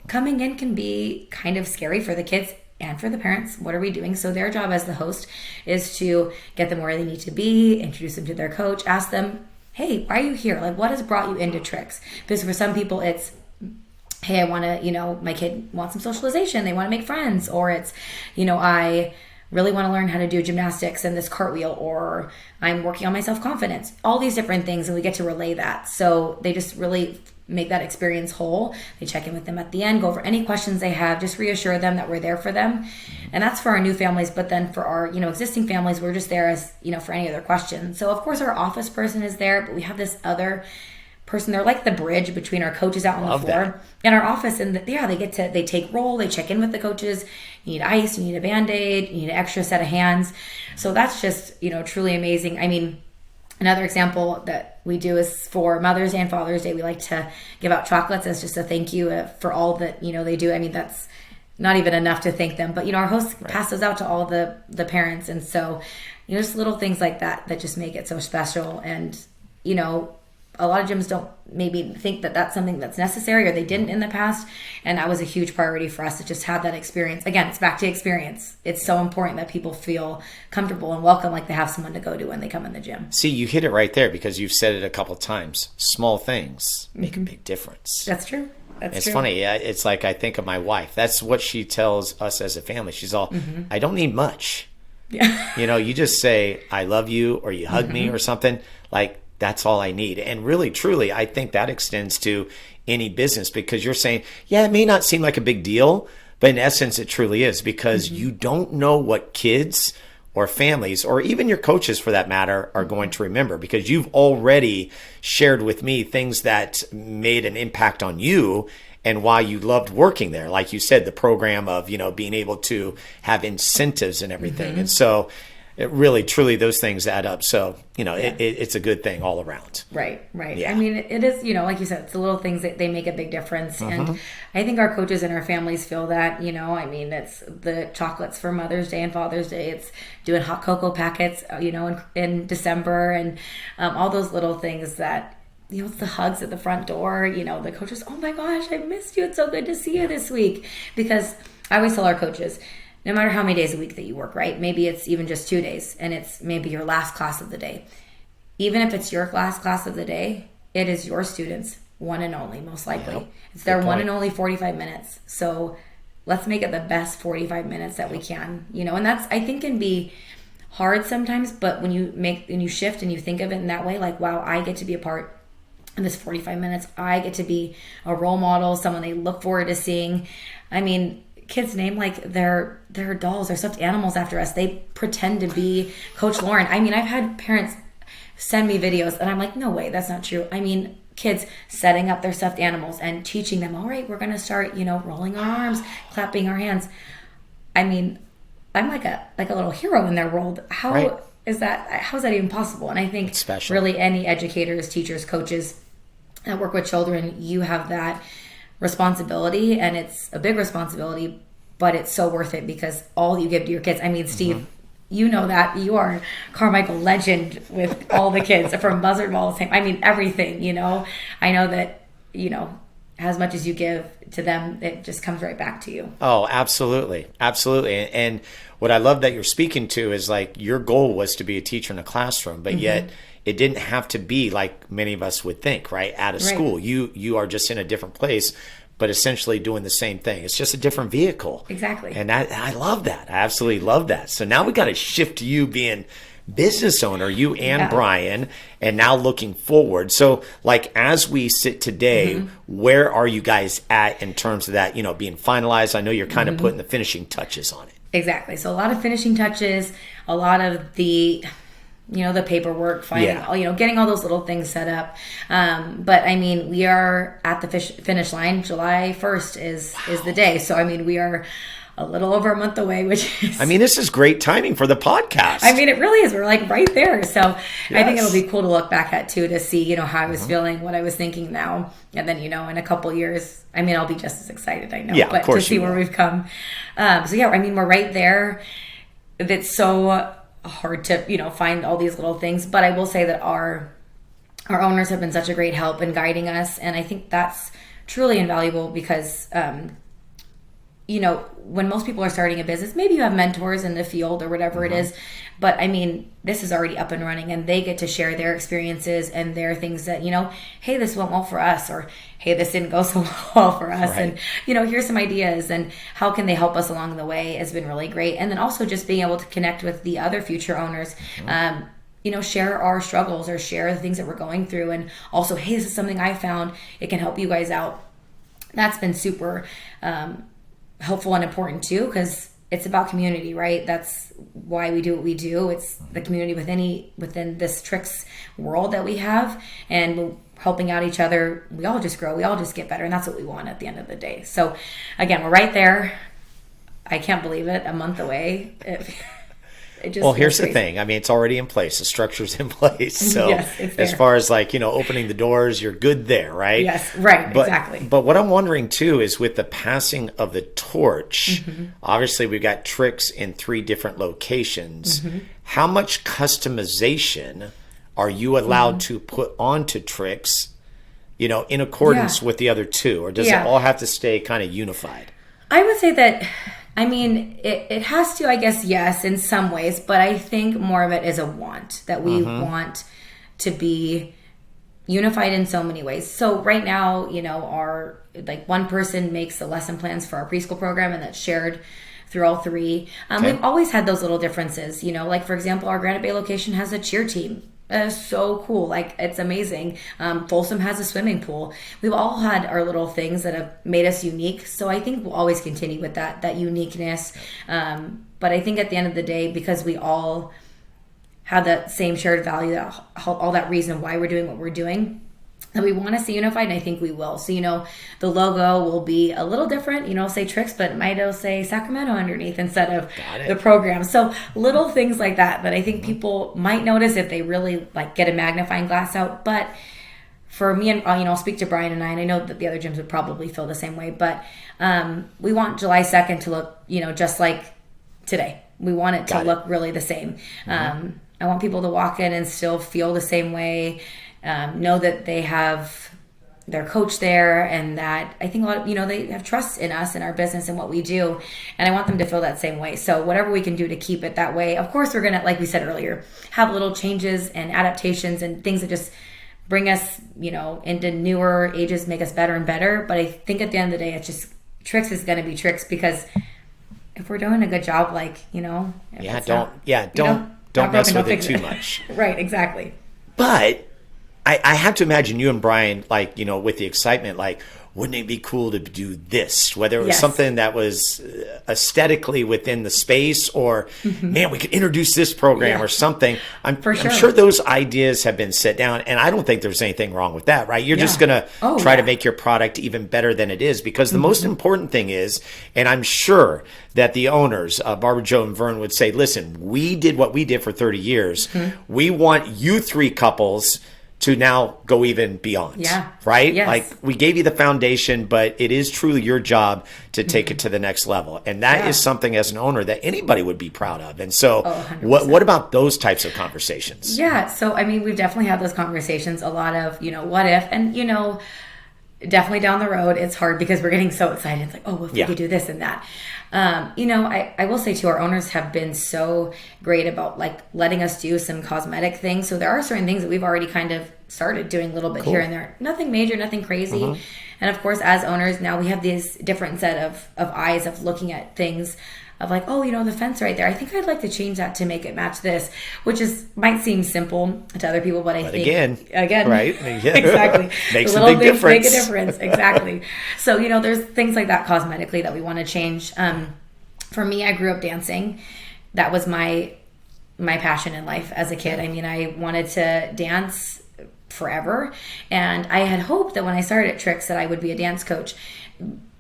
coming in can be kind of scary for the kids and for the parents. What are we doing? So their job as the host is to get them where they need to be, introduce them to their coach, ask them, hey, why are you here? Like, what has brought you into Tricks? Because for some people it's, hey, I want to, my kid wants some socialization. They want to make friends. Or it's, I really want to learn how to do gymnastics and this cartwheel, or I'm working on my self-confidence. All these different things, and we get to relay that. So they just really make that experience whole. They check in with them at the end, go over any questions they have, just reassure them that we're there for them. And that's for our new families. But then for our, existing families, we're just there as, for any other questions. So of course our office person is there, but we have this other person. They're like the bridge between our coaches out on the floor and our office. And they take roll, they check in with the coaches. You need ice, you need a Band-Aid, you need an extra set of hands. So that's just, truly amazing. I mean, another example that we do is for Mother's Day and Father's Day, we like to give out chocolates as just a thank you for all that, they do. I mean, that's not even enough to thank them, but, our hosts pass those out to all the parents. And so, just little things like that just make it so special. And, a lot of gyms don't maybe think that that's something that's necessary, or they didn't in the past. And that was a huge priority for us to just have that experience. Again, it's back to experience. It's so important that people feel comfortable and welcome, like they have someone to go to when they come in the gym. See, you hit it right there, because you've said it a couple of times. Small things make a big difference. That's true. It's funny. It's like, I think of my wife. That's what she tells us as a family. She's all, I don't need much. Yeah. You just say, I love you, or you hug me or something. Like, that's all I need. And really, truly, I think that extends to any business, because you're saying, yeah, it may not seem like a big deal, but in essence, it truly is, because you don't know what kids or families, or even your coaches for that matter, are going to remember, because you've already shared with me things that made an impact on you and why you loved working there. Like you said, the program of, being able to have incentives and everything. And so it really, truly, those things add up. So, it's a good thing all around. Right. Yeah. I mean, it is, like you said, it's the little things that they make a big difference. And I think our coaches and our families feel that, I mean, it's the chocolates for Mother's Day and Father's Day. It's doing hot cocoa packets, in December, and all those little things that, it's the hugs at the front door, the coaches, oh my gosh, I missed you. It's so good to see you this week. Because I always tell our coaches, no matter how many days a week that you work, right? Maybe it's even just 2 days, and it's maybe your last class of the day. Even if it's your last class of the day, it is your students' one and only, most likely. Yep. It's their one and only 45 minutes. So let's make it the best 45 minutes that we can, and that's, I think, can be hard sometimes, but when you shift and you think of it in that way, like, wow, I get to be a part in this 45 minutes. I get to be a role model, someone they look forward to seeing. I mean, kids name like their dolls or stuffed animals after us. They pretend to be Coach Lauren. I mean, I've had parents send me videos and I'm like, no way, that's not true. I mean, kids setting up their stuffed animals and teaching them, all right, we're going to start, rolling our arms, clapping our hands. I mean, I'm like a little hero in their world. How is that even possible? And I think really any educators, teachers, coaches that work with children, you have that responsibility, and it's a big responsibility, but it's so worth it, because all you give to your kids. I mean, Steve, you know that you are Carmichael legend with all the kids from Buzzard Ball. I mean, everything, I know that, as much as you give to them, it just comes right back to you. Oh, absolutely. Absolutely. And what I love that you're speaking to is, like, your goal was to be a teacher in a classroom, but yet it didn't have to be like many of us would think, right? Out of school, you are just in a different place, but essentially doing the same thing. It's just a different vehicle. Exactly. And I love that. I absolutely love that. So now we got to shift to you being business owner, you and Brian, and now looking forward. So, like, as we sit today, where are you guys at in terms of that, being finalized? I know you're kind of putting the finishing touches on it. Exactly. So a lot of finishing touches, a lot of the the paperwork, getting all those little things set up. But I mean, we are at the finish line. July 1st is the day. So I mean, we are a little over a month away, which is... I mean, this is great timing for the podcast. I mean, it really is. We're like right there. So I think it'll Yes. be cool to look back at too, to see, you know, how I was feeling, what I was thinking now. And then, you know, in a couple years, I mean, I'll be just as excited, I know. Yeah, of but course to see you where will. we've come. So yeah, I mean, we're right there. It's so hard to, you know, find all these little things. But I will say that our owners have been such a great help in guiding us. And I think that's truly invaluable because, you know, when most people are starting a business, maybe you have mentors in the field or whatever it is. But I mean, this is already up and running and they get to share their experiences and their things that, you know, hey, this went well for us, or hey, this didn't go so well for us. Right. And, you know, here's some ideas and how can they help us along the way has been really great. And then also just being able to connect with the other future owners, you know, share our struggles or share the things that we're going through. And also, hey, this is something I found. It can help you guys out. That's been super helpful and important too, because it's about community, right? That's why we do what we do. It's the community within this tricks world that we have, and helping out each other. We all just grow. We all just get better, and that's what we want at the end of the day. So, again, we're right there. I can't believe it. A month away. It just Well, feels here's the crazy. thing. I mean, it's already in place. The structure's in place. So Yes, it's as there. far as like, you know, opening the doors, you're good there, right? Yes, right, But, exactly. But what I'm wondering too is with the passing of the torch, Mm-hmm. obviously we've got tricks in 3 different locations. Mm-hmm. How much customization are you allowed Mm-hmm. to put onto tricks, you know, in accordance Yeah. with the other 2? Or does Yeah. it all have to stay kind of unified? I would say that, I mean, it has to, I guess, yes, in some ways, but I think more of it is a want, that we want to be unified in so many ways. So right now, you know, one person makes the lesson plans for our preschool program, and that's shared through all 3. Okay. We've always had those little differences, you know, like for example, our Granite Bay location has a cheer team. That is so cool. Like, it's amazing. Folsom has a swimming pool. We've all had our little things that have made us unique. So I think we'll always continue with that uniqueness. But I think at the end of the day, because we all have that same shared value, all that reason why we're doing what we're doing, that we want to see unified, and I think we will. So, you know, the logo will be a little different, you know, say tricks, but it might say Sacramento underneath instead of the program. So little things like that I think people might notice if they really like get a magnifying glass out. But for me, and you know, I'll speak to Brian and I know that the other gyms would probably feel the same way, but we want July 2nd to look, you know, just like today. We want it to look really the same. I want people to walk in and still feel the same way. Know that they have their coach there, and that I think a lot of, you know, they have trust in us and our business and what we do, and I want them to feel that same way. So whatever we can do to keep it that way. Of course, we're gonna, like we said earlier, have little changes and adaptations and things that just bring us, you know, into newer ages, make us better and better. But I think at the end of the day, it's just tricks is gonna be tricks, because if we're doing a good job, like, you know, Don't mess with it too much. Right, exactly. But I have to imagine you and Brian, like, you know, with the excitement, like, wouldn't it be cool to do this? Whether it was something that was aesthetically within the space, or, man, we could introduce this program or something. I'm sure those ideas have been set down, and I don't think there's anything wrong with that, right? You're just going to try to make your product even better than it is, because the most important thing is, and I'm sure that the owners, Barbara, Joe, and Vern would say, listen, we did what we did for 30 years. We want you 3 couples to now go even beyond. Yeah. Right? Yes. Like, we gave you the foundation, but it is truly your job to take it to the next level. And that is something as an owner that anybody would be proud of. And so what about those types of conversations? Yeah. So, I mean, we've definitely had those conversations, a lot of, you know, what if, and, you know, definitely down the road, it's hard because we're getting so excited. It's like, oh, well, if we could do this and that. You know, I will say too, our owners have been so great about like letting us do some cosmetic things. So there are certain things that we've already kind of started doing a little bit here and there. Nothing major, nothing crazy. And of course, as owners, now we have this different set of eyes of looking at things. Of like, oh, you know, the fence right there, I think I'd like to change that to make it match this, which might seem simple to other people, but I think again, right? Exactly, Makes the a little big things make a difference. difference. Exactly. So, you know, there's things like that cosmetically that we want to change. For me, I grew up dancing. That was my passion in life as a kid. I mean, I wanted to dance forever, and I had hoped that when I started at Tricks that I would be a dance coach.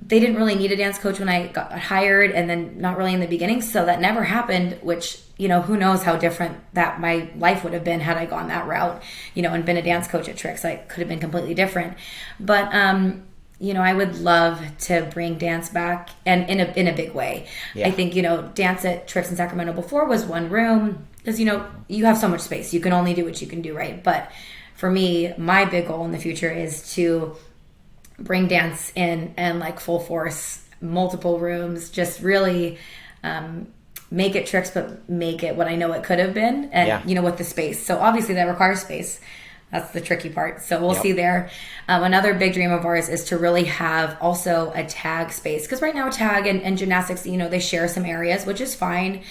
they didn't really need a dance coach when I got hired, and then not really in the beginning. So that never happened, which, you know, who knows how different that my life would have been had I gone that route, you know, and been a dance coach at Tricks. I could have been completely different. But, you know, I would love to bring dance back, and in a big way. I think, you know, dance at Tricks in Sacramento before was one room, because, you know, you have so much space. You can only do what you can do, right? But for me, my big goal in the future is to bring dance in and like full force, multiple rooms, just really make it Tricks, but make it what I know it could have been, and you know, with the space. So obviously that requires space. That's the tricky part. So we'll see there. Another big dream of ours is to really have also a tag space, because right now tag and gymnastics, you know, they share some areas, which is fine.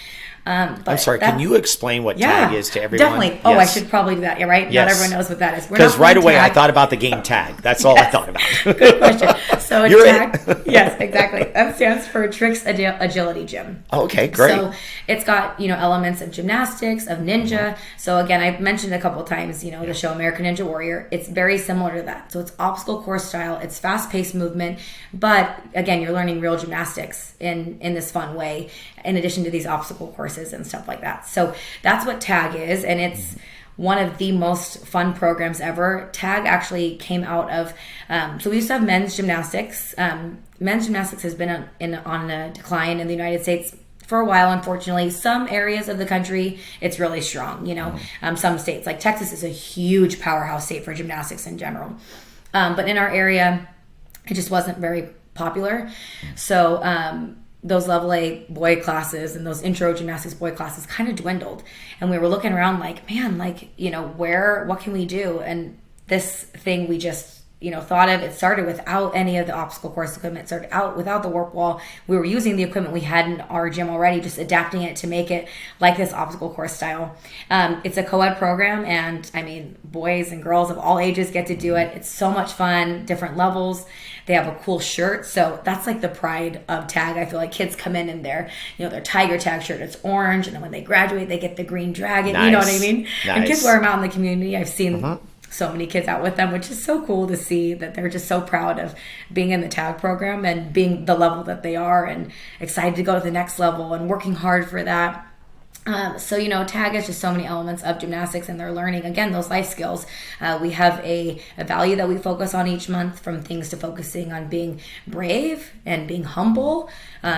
But I'm sorry, can you explain what tag is to everyone? Definitely. Oh, I should probably do that. Yeah, right? Not everyone knows what that is. Because right away I thought about the game tag. That's all I thought about. Good question. So a tag, yes, exactly. That stands for Tricks Agility Gym. Okay, great. So it's got, you know, elements of gymnastics, of ninja. So again, I've mentioned a couple of times, you know, the show American Ninja Warrior. It's very similar to that. So it's obstacle course style. It's fast-paced movement. But again, you're learning real gymnastics in this fun way, in addition to these obstacle courses and stuff like that. So that's what tag is, and it's one of the most fun programs ever. Tag actually came out of so we used to have men's gymnastics. Men's gymnastics has been on a decline in the United States for a while, unfortunately. Some areas of the country, it's really strong, you know. Some states, like Texas, is a huge powerhouse state for gymnastics in general, but in our area it just wasn't very popular. So those level A boy classes and those intro gymnastics boy classes kind of dwindled. And we were looking around like, man, like, you know, what can we do? And this thing we just, you know, thought of, it started without any of the obstacle course equipment, it started out without the warp wall. We were using the equipment we had in our gym already, just adapting it to make it like this obstacle course style. It's a co-ed program, and I mean, boys and girls of all ages get to do it. It's so much fun, different levels. They have a cool shirt. So that's like the pride of tag. I feel like kids come in their, you know, their tiger tag shirt, it's orange. And then when they graduate, they get the green dragon. Nice. You know what I mean? Nice. And kids wear them out in the community. I've seen so many kids out with them, which is so cool to see that they're just so proud of being in the tag program and being the level that they are, and excited to go to the next level and working hard for that. So, you know, tag is just so many elements of gymnastics, and they're learning, again, those life skills. We have a value that we focus on each month, from things to focusing on being brave and being humble,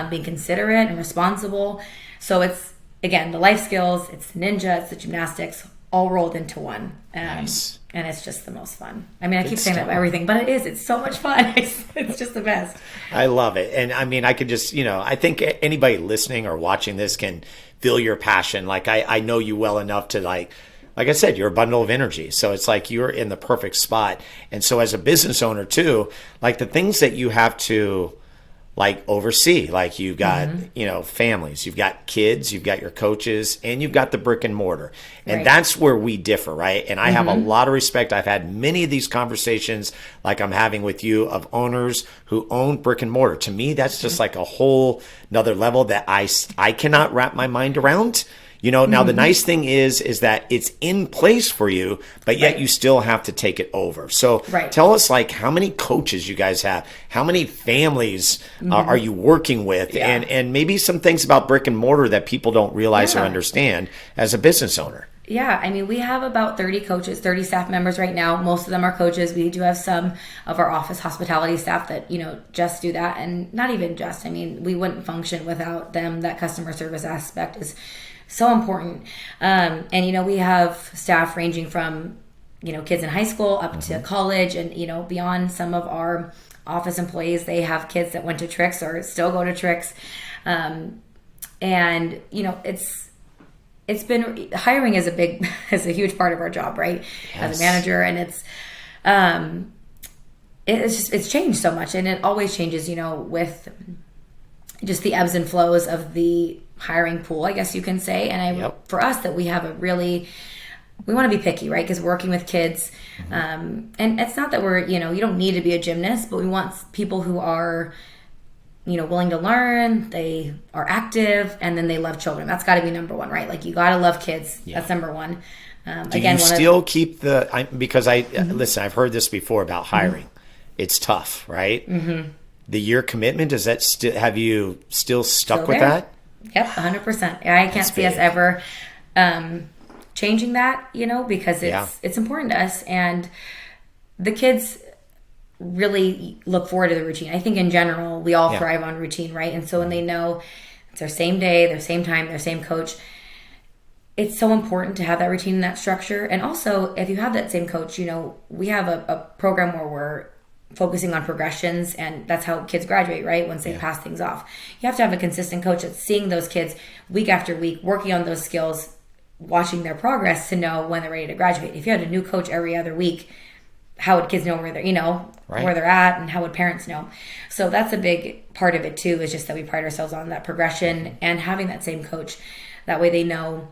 being considerate and responsible. So it's, again, the life skills, it's ninja, it's the gymnastics, all rolled into one. Nice. And it's just the most fun. I mean, I keep saying that about everything, but it is. It's so much fun. It's just the best. I love it. And I mean, I could just, you know, I think anybody listening or watching this can feel your passion. Like, I know you well enough to, like I said, you're a bundle of energy. So it's like you're in the perfect spot. And so as a business owner too, like the things that you have to like oversee, like you've got, you know, families, you've got kids, you've got your coaches, and you've got the brick and mortar. And that's where we differ, right? And I have a lot of respect. I've had many of these conversations like I'm having with you, of owners who own brick and mortar. To me, that's just like a whole another level that I cannot wrap my mind around. You know, now the nice thing is that it's in place for you, but yet you still have to take it over. So tell us, like, how many coaches you guys have, how many families are you working with, and maybe some things about brick and mortar that people don't realize or understand as a business owner. Yeah, I mean, we have about 30 coaches, 30 staff members right now. Most of them are coaches. We do have some of our office hospitality staff that, you know, just do that. And not even just, I mean, we wouldn't function without them. That customer service aspect is so important. And, you know, we have staff ranging from, you know, kids in high school up to college, and, you know, beyond. Some of our office employees, they have kids that went to Tricks or still go to Tricks. And, you know, it's been, hiring is a huge part of our job, right? As a manager. And it's changed so much, and it always changes, you know, with just the ebbs and flows of the hiring pool, I guess you can say. And for us, that we have we want to be picky, right? Because we're working with kids. And it's not that we're, you know, you don't need to be a gymnast, but we want people who are, you know, willing to learn, they are active, and then they love children. That's got to be number one, right? Like, you got to love kids. That's number one. Do you still keep because listen, I've heard this before about hiring. It's tough, right? the year commitment, does that have you still stuck with there. that? Yep, 100%. I can't see us ever changing that, because it's important to us, and the kids really look forward to the routine. I think in general, we all thrive on routine, right? And so when they know it's their same day, their same time, their same coach, it's so important to have that routine and that structure. And also, if you have that same coach, we have a program where we're focusing on progressions, and that's how kids graduate, right? Once they pass things off. You have to have a consistent coach that's seeing those kids week after week, working on those skills, watching their progress to know when they're ready to graduate. If you had a new coach every other week, how would kids know where they're, where they're at, and how would parents know? So that's a big part of it too, is just that we pride ourselves on that progression and having that same coach. That way they know,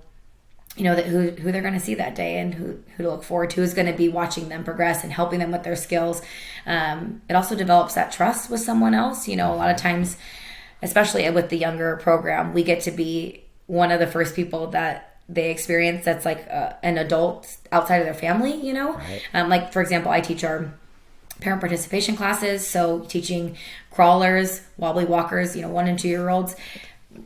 that who they're going to see that day, and who to look forward to is going to be watching them progress and helping them with their skills. It also develops that trust with someone else. A lot of times, especially with the younger program, we get to be one of the first people that they experience that's like an adult outside of their family, Right. Like, for example, I teach our parent participation classes. So teaching crawlers, wobbly walkers, 1 and 2 year olds,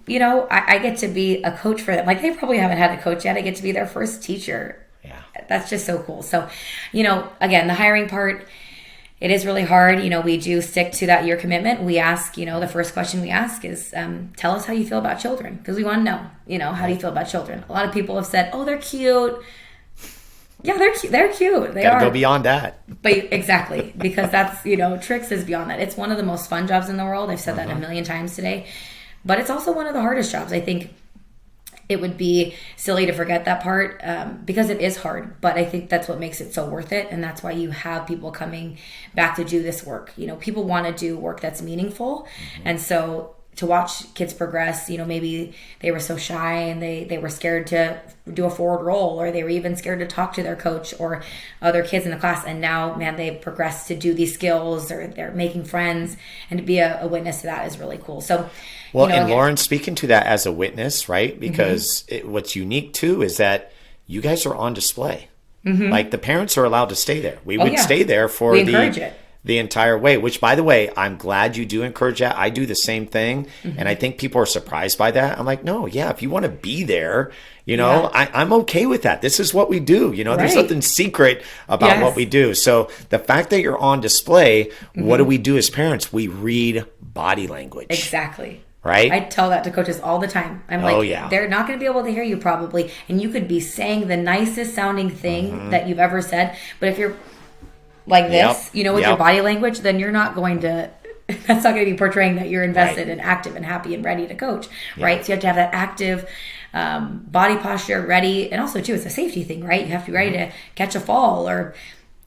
I get to be a coach for them. Like, they probably haven't had a coach yet. I get to be their first teacher. Yeah. That's just so cool. So, again, the hiring part, it is really hard. We do stick to that year commitment. We ask, the first question we ask is, tell us how you feel about children. Because we want to know, how do you feel about children? A lot of people have said, oh, they're cute. Yeah, they're cute. They're cute. They Gotta are. go beyond that. But exactly, because that's, Tricks is beyond that. It's one of the most fun jobs in the world. I've said that a million times today. But it's also one of the hardest jobs. I think it would be silly to forget that part, because it is hard. But I think that's what makes it so worth it. And that's why you have people coming back to do this work. People want to do work that's meaningful. And so to watch kids progress, maybe they were so shy and they were scared to do a forward roll, or they were even scared to talk to their coach or other kids in the class. And now, man, they've progressed to do these skills, or they're making friends, and to be a witness to that is really cool. So, well, and Lauren, speaking to that as a witness, right? Because what's unique too is that you guys are on display. Like, the parents are allowed to stay there. We would stay there for the entire way, which, by the way, I'm glad you do encourage that. I do the same thing. And I think people are surprised by that. I'm like, no, if you want to be there, I'm okay with that. This is what we do. There's nothing secret about what we do. So the fact that you're on display, what do we do as parents? We read body language. Exactly. Right? I tell that to coaches all the time. I'm like, they're not going to be able to hear you probably. And you could be saying the nicest sounding thing that you've ever said. But if you're like this, with your body language, then you're not going to, that's not going to be portraying that you're invested and active and happy and ready to coach, right? So you have to have that active body posture ready. And also, too, it's a safety thing, right? You have to be ready to catch a fall, or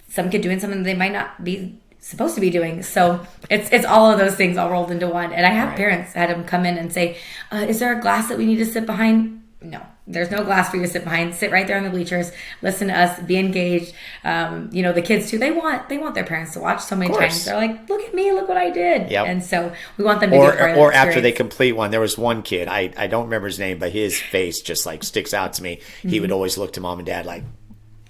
some kid doing something they might not be supposed to be doing. So it's all of those things all rolled into one. And I have parents had them come in and say, is there a glass that we need to sit behind? No, there's no glass for you to sit behind. Sit right there on the bleachers, listen to us, be engaged. The kids too, they want their parents to watch. So many times they're like, look at me, look what I did. And so we want them to be part of that. Or after they complete one. There was one kid, I don't remember his name, but his face just like sticks out to me. He would always look to mom and dad like,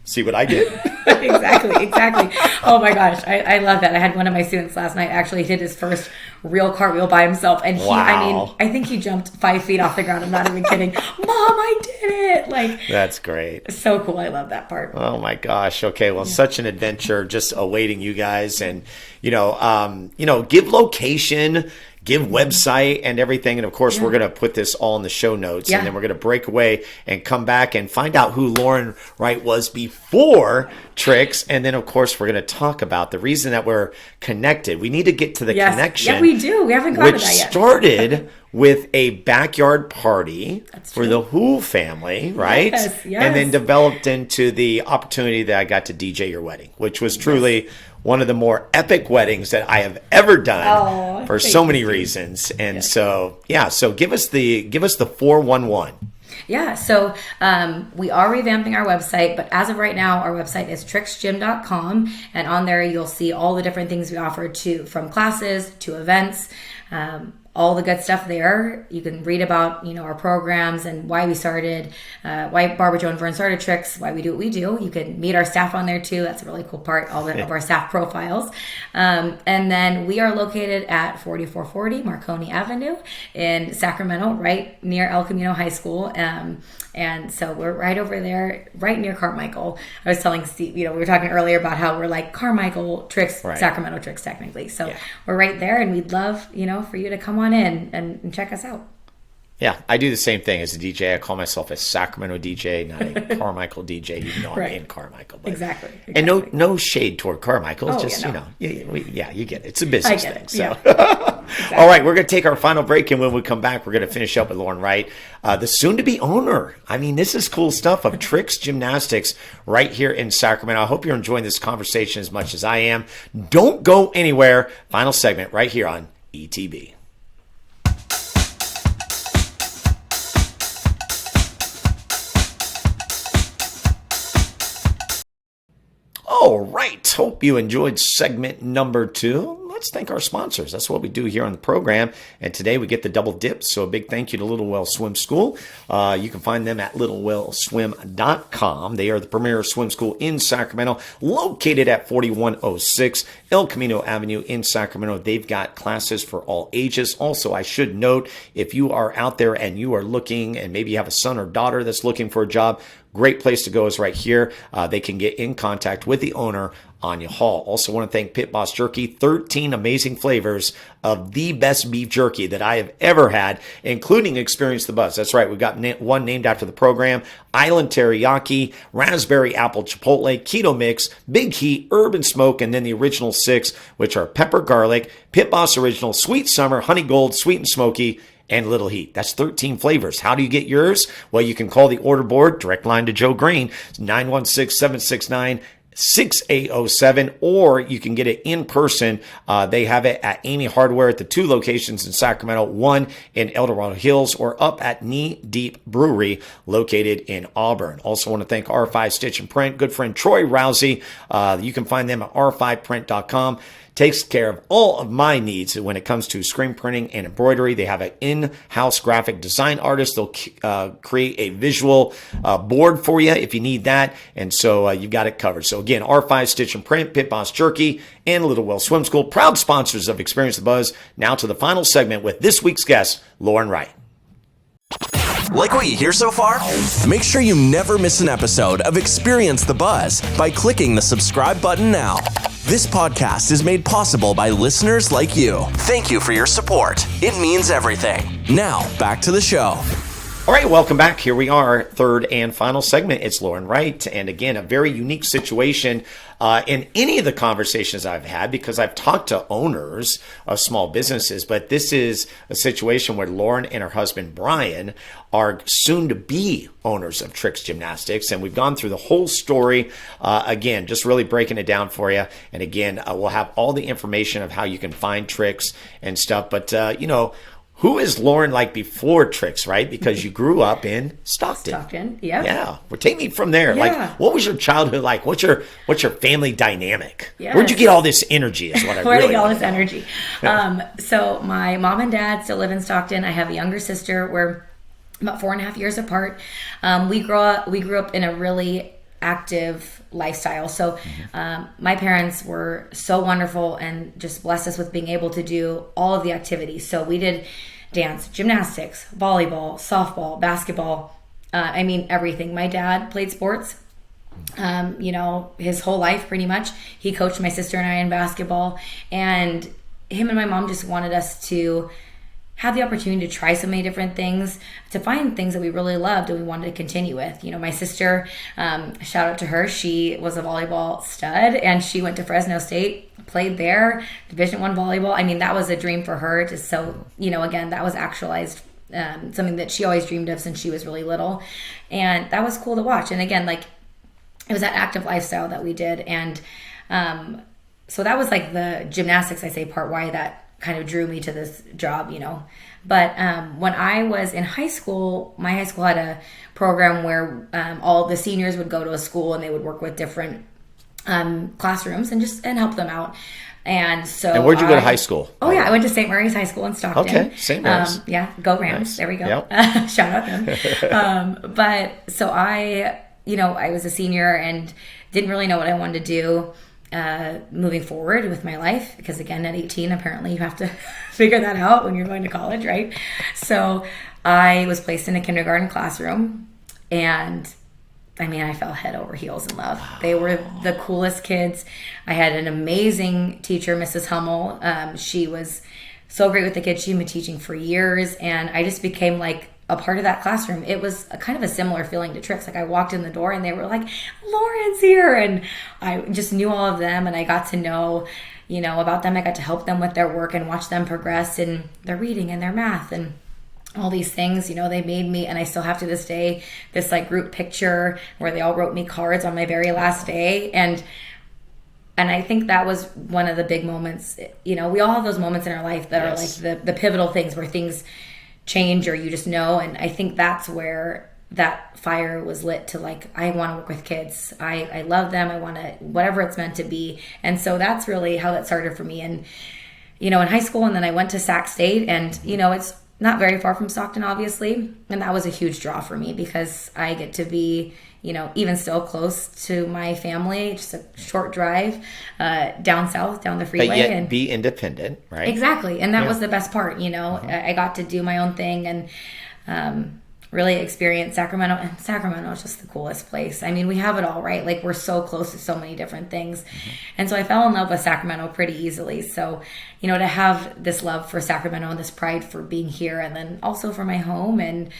see what I did. Exactly. Oh my gosh. I love that. I had one of my students last night actually did his first real cartwheel by himself. And I think he jumped 5 feet off the ground. I'm not even kidding. Mom, I did it. Like, that's great. So cool. I love that part. Oh my gosh. Okay. Well, such an adventure just awaiting you guys. And, give location, give website and everything. And of course, we're going to put this all in the show notes, and then we're going to break away and come back and find out who Lauren Wright was before Tricks. And then of course, we're going to talk about the reason that we're connected. We need to get to the connection. Yeah, we do. We haven't gotten to that yet. Which started with a backyard party for the Who family, right? Yes. And then developed into the opportunity that I got to DJ your wedding, which was truly one of the more epic weddings that I have ever done for so many reasons. And so give us the 411. Yeah, so we are revamping our website, but as of right now, our website is tricksgym.com, and on there you'll see all the different things we offer from classes to events. all the good stuff there. You can read about, our programs and why we started, why Barbara Jo and Vern started Tricks, why we do what we do. You can meet our staff on there too. That's a really cool part, of our staff profiles. And then we are located at 4440 Marconi Avenue in Sacramento, right near El Camino High School. And so we're right over there, right near Carmichael. I was telling Steve, we were talking earlier about how we're like Carmichael Tricks, right. Sacramento Tricks technically. So we're right there, and we'd love, for you to come on in and check us out. Yeah, I do the same thing as a DJ. I call myself a Sacramento DJ, not a Carmichael DJ, even though I'm in Carmichael. But, exactly. And no shade toward Carmichael. It's just, you get it. It's a business thing. So. Exactly. All right, we're going to take our final break, and when we come back, we're going to finish up with Lauren Wright, the soon-to-be owner. I mean, this is cool stuff of Tricks Gymnastics right here in Sacramento. I hope you're enjoying this conversation as much as I am. Don't go anywhere. Final segment right here on ETB. All right. Hope you enjoyed segment number 2. Let's thank our sponsors. That's what we do here on the program. And today we get the double dips. So a big thank you to Little Well Swim School. You can find them at littlewellswim.com. They are the premier swim school in Sacramento, located at 4106 El Camino Avenue in Sacramento. They've got classes for all ages. Also, I should note, if you are out there and you are looking, and maybe you have a son or daughter that's looking for a job, great place to go is right here. They can get in contact with the owner, Anya Hall. Also want to thank Pit Boss Jerky. 13 amazing flavors of the best beef jerky that I have ever had, including Experience the Buzz. That's right. We've got one named after the program: Island Teriyaki, Raspberry Apple Chipotle, Keto Mix, Big Heat, Urban Smoke, and then the original 6, which are Pepper Garlic, Pit Boss Original, Sweet Summer, Honey Gold, Sweet and Smoky, and Little Heat. That's 13 flavors. How do you get yours? Well, you can call the order board, direct line to Joe Green, 916-769-6807, or you can get it in person. They have it at Amy Hardware at the 2 locations in Sacramento, 1 in El Dorado Hills, or up at Knee Deep Brewery located in Auburn. Also want to thank R5 Stitch and Print, good friend Troy Rousey. You can find them at r5print.com. Takes care of all of my needs when it comes to screen printing and embroidery. They have an in-house graphic design artist. They'll create a visual board for you if you need that. And so you've got it covered. So again, R5 Stitch and Print, Pit Boss Jerky, and Little Well Swim School, proud sponsors of Experience the Buzz. Now to the final segment with this week's guest, Lauren Wright. Like what you hear so far? Make sure you never miss an episode of Experience the Buzz by clicking the subscribe button now. This podcast is made possible by listeners like you. Thank you for your support. It means everything. Now, back to the show. All right, welcome back. Here we are, third and final segment. It's Lauren Wright. And again, a very unique situation in any of the conversations I've had, because I've talked to owners of small businesses, but this is a situation where Lauren and her husband, Brian, are soon to be owners of Tricks Gymnastics. And we've gone through the whole story. Again, just really breaking it down for you. And again, we'll have all the information of how you can find Tricks and stuff. But, who is Lauren like before Tricks, right? Because you grew up in Stockton. Yeah. Well, take me from there. Yeah. Like, what was your childhood like? What's your family dynamic? Yes. Where'd you get all this energy is what I Where really did you get all want this energy? So my mom and dad still live in Stockton. I have a younger sister. We're about 4.5 years apart. We grew up in a really active lifestyle. So my parents were so wonderful and just blessed us with being able to do all of the activities. So we did dance, gymnastics, volleyball, softball, basketball. Everything. My dad played sports, his whole life pretty much. He coached my sister and I in basketball, and him and my mom just wanted us to have the opportunity to try so many different things, to find things that we really loved and we wanted to continue with. My sister, shout out to her, she was a volleyball stud and she went to Fresno State, played there, Division I volleyball. That was a dream for her. Just so, again, that was actualized, something that she always dreamed of since she was really little. And that was cool to watch. And again, it was that active lifestyle that we did. And so that was the gymnastics, I say, part why that kind of drew me to this job, But when I was in high school, my high school had a program where all the seniors would go to a school and they would work with different classrooms and help them out. And so And where'd you go to high school? Oh yeah, I went to St. Mary's High School in Stockton. Okay, St. Mary's. Yeah, go Rams. Nice. There we go. Yep. Shout out them. But so I was a senior and didn't really know what I wanted to do moving forward with my life, because again, at 18, apparently you have to figure that out when you're going to college, right? So I was placed in a kindergarten classroom, and I mean, I fell head over heels in love. They were the coolest kids. I had an amazing teacher, Mrs. Hummel. She was so great with the kids. She'd been teaching for years, and I just became like a part of that classroom. It was a kind of a similar feeling to Trix. Like I walked in the door and they were like, Lauren's here. And I just knew all of them, and I got to know, about them. I got to help them with their work and watch them progress in their reading and their math and all these things. They made me, and I still have to this day, this like group picture where they all wrote me cards on my very last day. And I think that was one of the big moments. We all have those moments in our life that are like the pivotal things where things change, or you just know. And I think that's where that fire was lit to like, I want to work with kids. I love them. I want to, whatever it's meant to be. And so that's really how that started for me. And, in high school, and then I went to Sac State, and, it's not very far from Stockton, obviously. And that was a huge draw for me because I get to be, even still close to my family, just a short drive down south, down the freeway. But yet and be independent, right? Exactly. And that was the best part, I got to do my own thing and really experience Sacramento. And Sacramento is just the coolest place. I mean, we have it all, right? Like, we're so close to so many different things. And so I fell in love with Sacramento pretty easily. So, to have this love for Sacramento and this pride for being here, and then also for my home and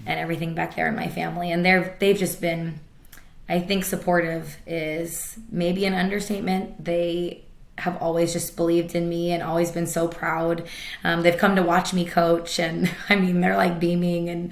everything back there in my family. And they've just been, I think supportive is maybe an understatement. They have always just believed in me and always been so proud. They've come to watch me coach, and I mean, they're like beaming, and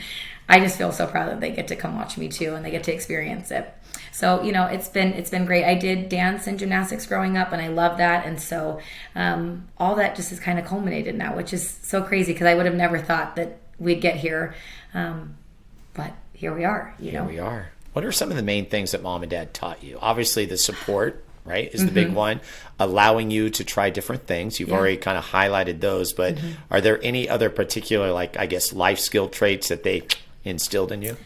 I just feel so proud that they get to come watch me too, and they get to experience it. So, it's been great. I did dance and gymnastics growing up, and I love that. And so all that just has kind of culminated now, which is so crazy because I would have never thought that we'd get here. But here we are, Here we are. What are some of the main things that mom and dad taught you? Obviously, the support, right, is the big one. Allowing you to try different things. You've already kind of highlighted those, but are there any other particular, like, I guess, life skill traits that they instilled in you?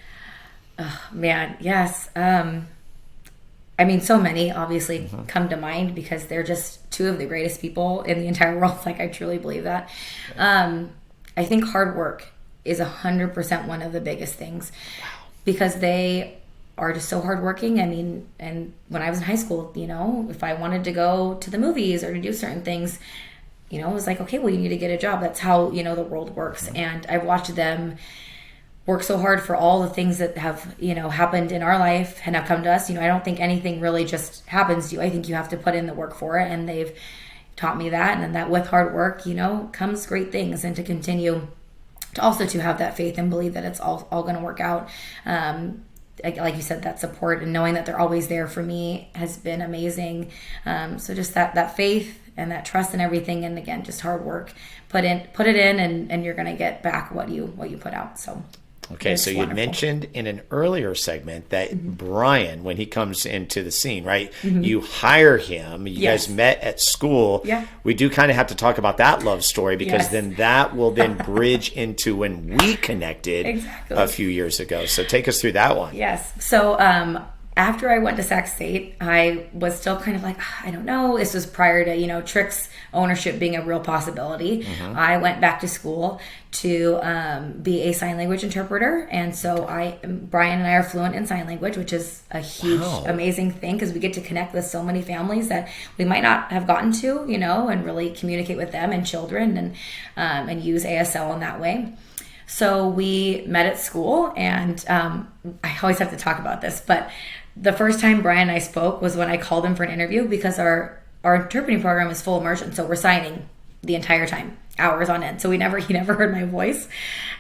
Oh, man, yes. I mean, so many obviously come to mind because they're just two of the greatest people in the entire world. Like, I truly believe that. I think hard work is 100% one of the biggest things because they are just so hardworking. I mean, and when I was in high school, if I wanted to go to the movies or to do certain things, it was like, okay, well, you need to get a job. That's how, the world works. And I've watched them work so hard for all the things that have, happened in our life and have come to us. I don't think anything really just happens to you. I think you have to put in the work for it. And they've taught me that. And then that with hard work, comes great things, and to continue to also to have that faith and believe that it's all going to work out. Like you said, that support and knowing that they're always there for me has been amazing. So just that faith and that trust and everything. And again, just hard work, put it in and you're going to get back what you put out. So. Okay, so you mentioned in an earlier segment that Brian, when he comes into the scene, right, you hire him. You guys met at school. Yeah. We do kind of have to talk about that love story because then that will then bridge into when we connected a few years ago. So take us through that one. Yes. So after I went to Sac State, I was still kind of like, I don't know. This was prior to, Trix ownership being a real possibility. I went back to school to be a sign language interpreter. And so Brian and I are fluent in sign language, which is a huge, amazing thing because we get to connect with so many families that we might not have gotten to, and really communicate with them and children and use ASL in that way. So we met at school, and I always have to talk about this, but the first time Brian and I spoke was when I called him for an interview because our interpreting program is full immersion. So we're signing the entire time, hours on end. So he never heard my voice.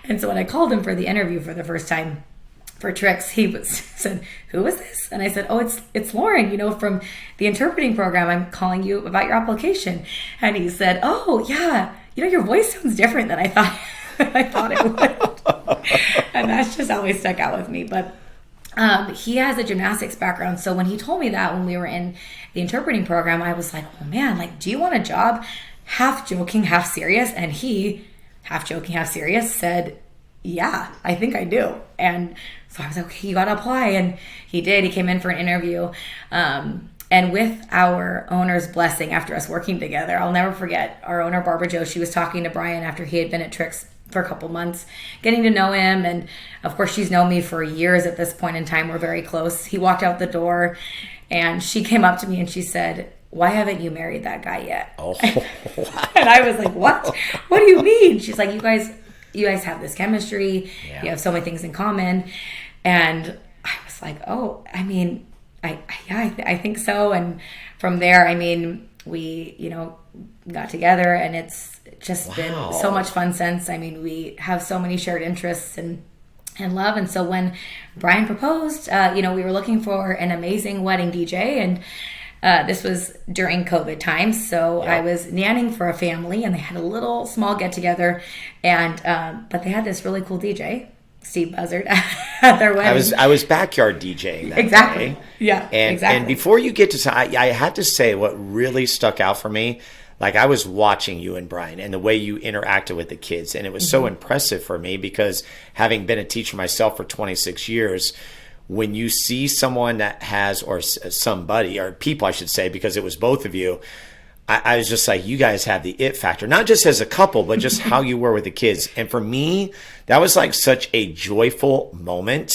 And so when I called him for the interview for the first time for Trix, he said, "Who is this?" And I said, "Oh, it's Lauren, from the interpreting program. I'm calling you about your application." And he said, "Oh, yeah, your voice sounds different than I thought it would." And that's just always stuck out with me. But he has a gymnastics background. So when he told me that when we were in the interpreting program, I was like, well, man, like, do you want a job? Half joking, half serious. And he, half joking, half serious, said, yeah, I think I do. And so I was like, okay, you got to apply. And he did. He came in for an interview. And with our owner's blessing after us working together, I'll never forget our owner, Barbara Jo, she was talking to Brian after he had been at Trix for a couple months, getting to know him. And of course, she's known me for years at this point in time. We're very close. He walked out the door and she came up to me and she said, why haven't you married that guy yet? Oh, and I was like, what? What do you mean? She's like, you guys have this chemistry. Yeah. You have so many things in common. And I was like, oh, I mean, I think so. And from there, I mean, we, got together and it's just been so much fun since. I mean, we have so many shared interests and love. And so when Brian proposed, we were looking for an amazing wedding DJ, and this was during COVID times. So I was nannying for a family and they had a little small get together, and but they had this really cool DJ, STEVE BUZZARD, at their wedding. I was backyard DJing that exactly. day. Yeah, exactly. And before you get to, I had to say what really stuck out for me. Like, I was watching you and Brian and the way you interacted with the kids, and it was so impressive for me because having been a teacher myself for 26 years, when you see someone that has, or somebody, or people I should say, because it was both of you, I was just like, you guys have the it factor, not just as a couple, but just how you were with the kids. And for me, that was like such a joyful moment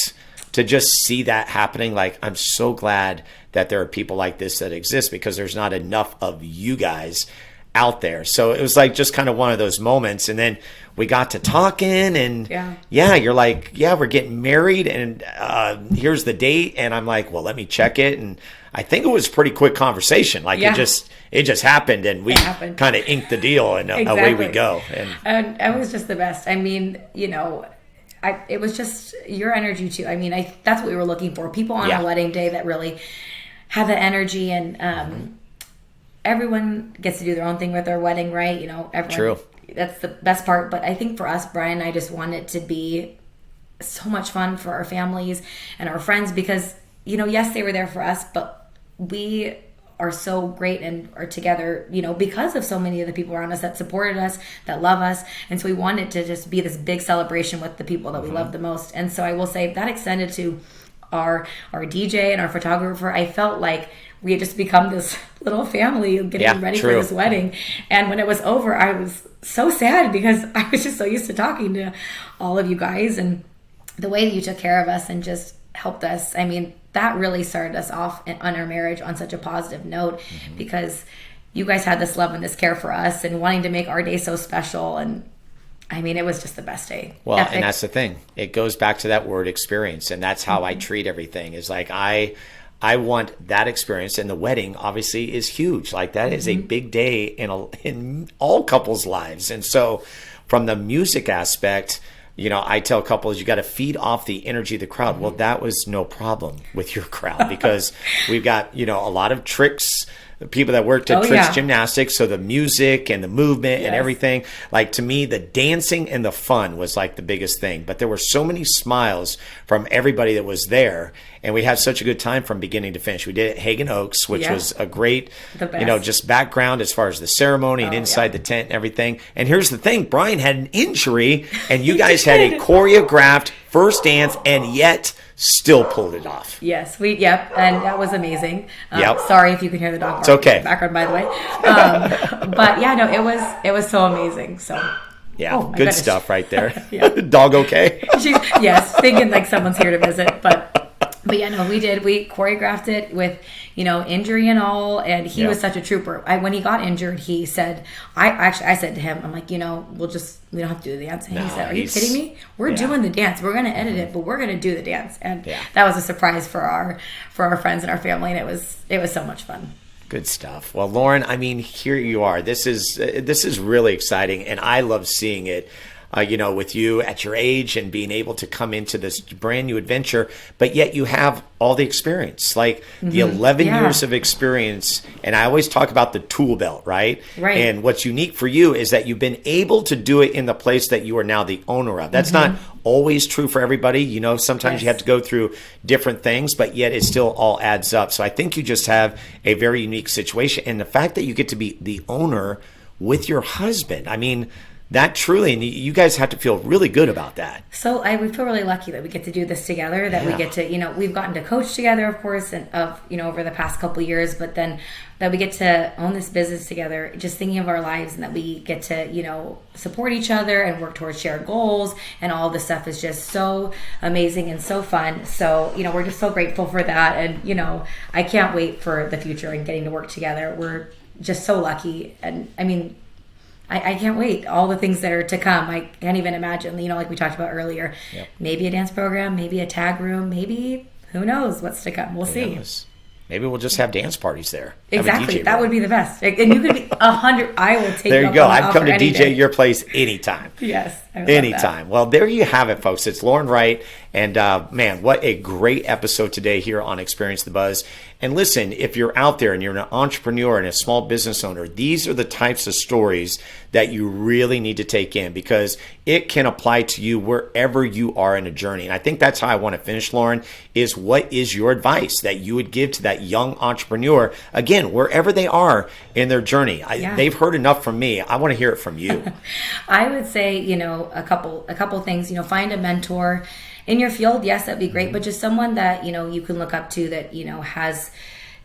to just see that happening. Like, I'm so glad that there are people like this that exist, because there's not enough of you guys out there. So it was like just kind of one of those moments. And then we got to talking, and you're like, we're getting married, and here's the date. And I'm like, well, let me check it. And I think it was a pretty quick conversation. Like it just happened, and we kind of inked the deal, and away we go. And it was just the best. I mean, it was just your energy too. I mean, that's what we were looking for. People on our wedding day that really have the energy, and everyone gets to do their own thing with their wedding, right? Everyone. True. That's the best part. But I think for us, Brian and I just want it to be so much fun for our families and our friends, because, yes, they were there for us, but we are so great and are together, because of so many of the people around us that supported us, that love us. And so we wanted to just be this big celebration with the people that we love the most. And so I will say that extended to our DJ and our photographer. I felt like we had just become this little family getting ready for this wedding. And when it was over, I was so sad, because I was just so used to talking to all of you guys, and the way that you took care of us and just helped us. I mean, that really started us off on our marriage on such a positive note, because you guys had this love and this care for us and wanting to make our day so special. And I mean, it was just the best day. Well, and that's the thing. It goes back to that word experience. And that's how I treat everything, is like, I want that experience. And the wedding obviously is huge. Like, that is a big day in all couples' lives. And so from the music aspect, I tell couples, you got to feed off the energy of the crowd. Well, that was no problem with your crowd, because we've got, a lot of Trix, people that worked at Trix Gymnastics. So the music and the movement and everything, like, to me, the dancing and the fun was like the biggest thing. But there were so many smiles from everybody that was there. And we had such a good time from beginning to finish. We did it at Haggin Oaks, which was a great, just background as far as the ceremony and inside the tent and everything. And here's the thing, Brian had an injury, and you guys had a choreographed first dance, and yet still pulled it off. Yes, and that was amazing. Sorry if you can hear the dog barking in the background, by the way. But it was so amazing. So good stuff right there. Dog okay? She's thinking like someone's here to visit, but we choreographed it with, injury and all. And he was such a trooper. When he got injured, he said, I said to him, I'm like, we don't have to do the dance. And he said, are you kidding me? We're doing the dance. We're going to edit it, but we're going to do the dance. And that was a surprise for our friends and our family. And it was so much fun. Good stuff. Well, Lauren, I mean, here you are. This is really exciting, and I love seeing it. with you at your age and being able to come into this brand new adventure, but yet you have all the experience, like the 11 years of experience. And I always talk about the tool belt, right? Right. And what's unique for you is that you've been able to do it in the place that you are now the owner of. That's not always true for everybody. Sometimes you have to go through different things, but yet it still all adds up. So I think you just have a very unique situation. And the fact that you get to be the owner with your husband, I mean, that truly, and you guys have to feel really good about that. So we feel really lucky that we get to do this together, that we get to, we've gotten to coach together, of course, and over the past couple of years, but then that we get to own this business together, just thinking of our lives, and that we get to, support each other and work towards shared goals, and all this stuff is just so amazing and so fun. So, we're just so grateful for that. And, I can't wait for the future and getting to work together. We're just so lucky. And I mean, I can't wait. All the things that are to come. I can't even imagine, like we talked about earlier, maybe a dance program, maybe a tag room, maybe who knows what's to come. We'll see. Maybe we'll just have dance parties there. Exactly. That would be the best. And you could be 100. I will take there you go. I'd come to DJ your place anytime. Yes. Anytime. Well, there you have it, folks. It's Lauren Wright. And man, what a great episode today here on Experience the Buzz. And listen, if you're out there and you're an entrepreneur and a small business owner, these are the types of stories that you really need to take in, because it can apply to you wherever you are in a journey. And I think that's how I want to finish, Lauren, is what is your advice that you would give to that young entrepreneur, again, wherever they are in their journey? They've heard enough from me. I want to hear it from you. I would say, a couple things, find a mentor in your field. Yes, that'd be great, but just someone that, you can look up to, that, has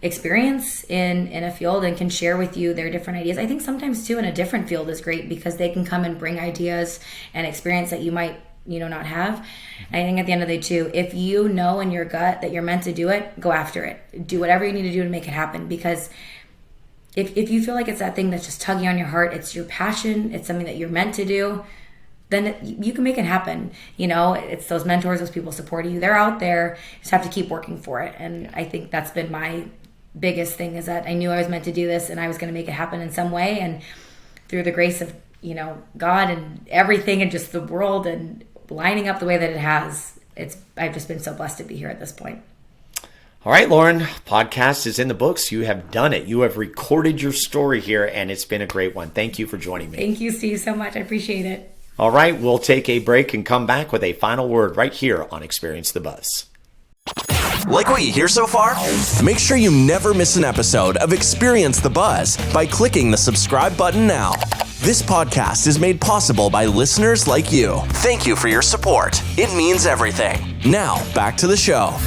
experience in a field and can share with you their different ideas. I think sometimes too in a different field is great, because they can come and bring ideas and experience that you might, not have. And I think at the end of the day too, if you know in your gut that you're meant to do it, go after it. Do whatever you need to do to make it happen, because if you feel like it's that thing that's just tugging on your heart, it's your passion, it's something that you're meant to do, then you can make it happen. It's those mentors, those people supporting you. They're out there. You just have to keep working for it. And I think that's been my biggest thing, is that I knew I was meant to do this and I was going to make it happen in some way. And through the grace of, God and everything, and just the world and lining up the way that it has, I've just been so blessed to be here at this point. All right, Lauren, podcast is in the books. You have done it. You have recorded your story here, and it's been a great one. Thank you for joining me. Thank you, Steve, so much. I appreciate it. All right, we'll take a break and come back with a final word right here on Experience the Buzz. Like what you hear so far? Make sure you never miss an episode of Experience the Buzz by clicking the subscribe button now. This podcast is made possible by listeners like you. Thank you for your support. It means everything. Now, back to the show.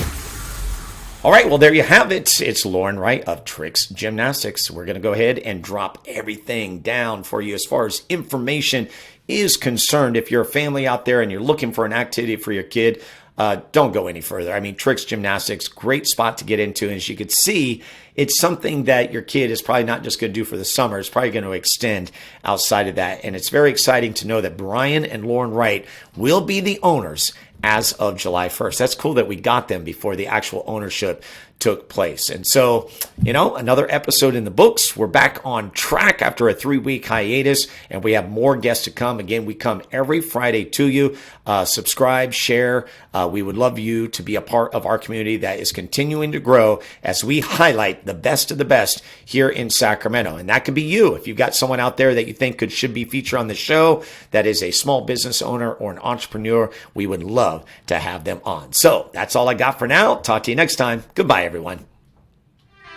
All right, well, there you have it. It's Lauren Wright of Tricks Gymnastics. We're going to go ahead and drop everything down for you as far as information is concerned. If you're a family out there and you're looking for an activity for your kid, don't go any further. I mean, Tricks Gymnastics, great spot to get into. And as you can see, it's something that your kid is probably not just going to do for the summer. It's probably going to extend outside of that. And it's very exciting to know that Brian and Lauren Wright will be the owners as of July 1st. That's cool that we got them before the actual ownership took place. And so, another episode in the books. We're back on track after a 3-week hiatus, and we have more guests to come. Again, we come every Friday to you. Subscribe, share. We would love you to be a part of our community that is continuing to grow as we highlight the best of the best here in Sacramento. And that could be you. If you've got someone out there that you think should be featured on the show that is a small business owner or an entrepreneur, we would love to have them on. So that's all I got for now. Talk to you next time. Goodbye, everyone.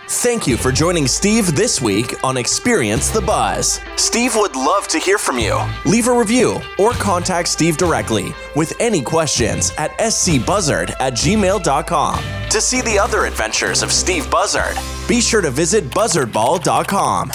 Thank you for joining Steve this week on Experience the Buzz. Steve would love to hear from you. Leave a review or contact Steve directly with any questions at scbuzzard@gmail.com. To see the other adventures of Steve Buzzard, be sure to visit buzzardball.com.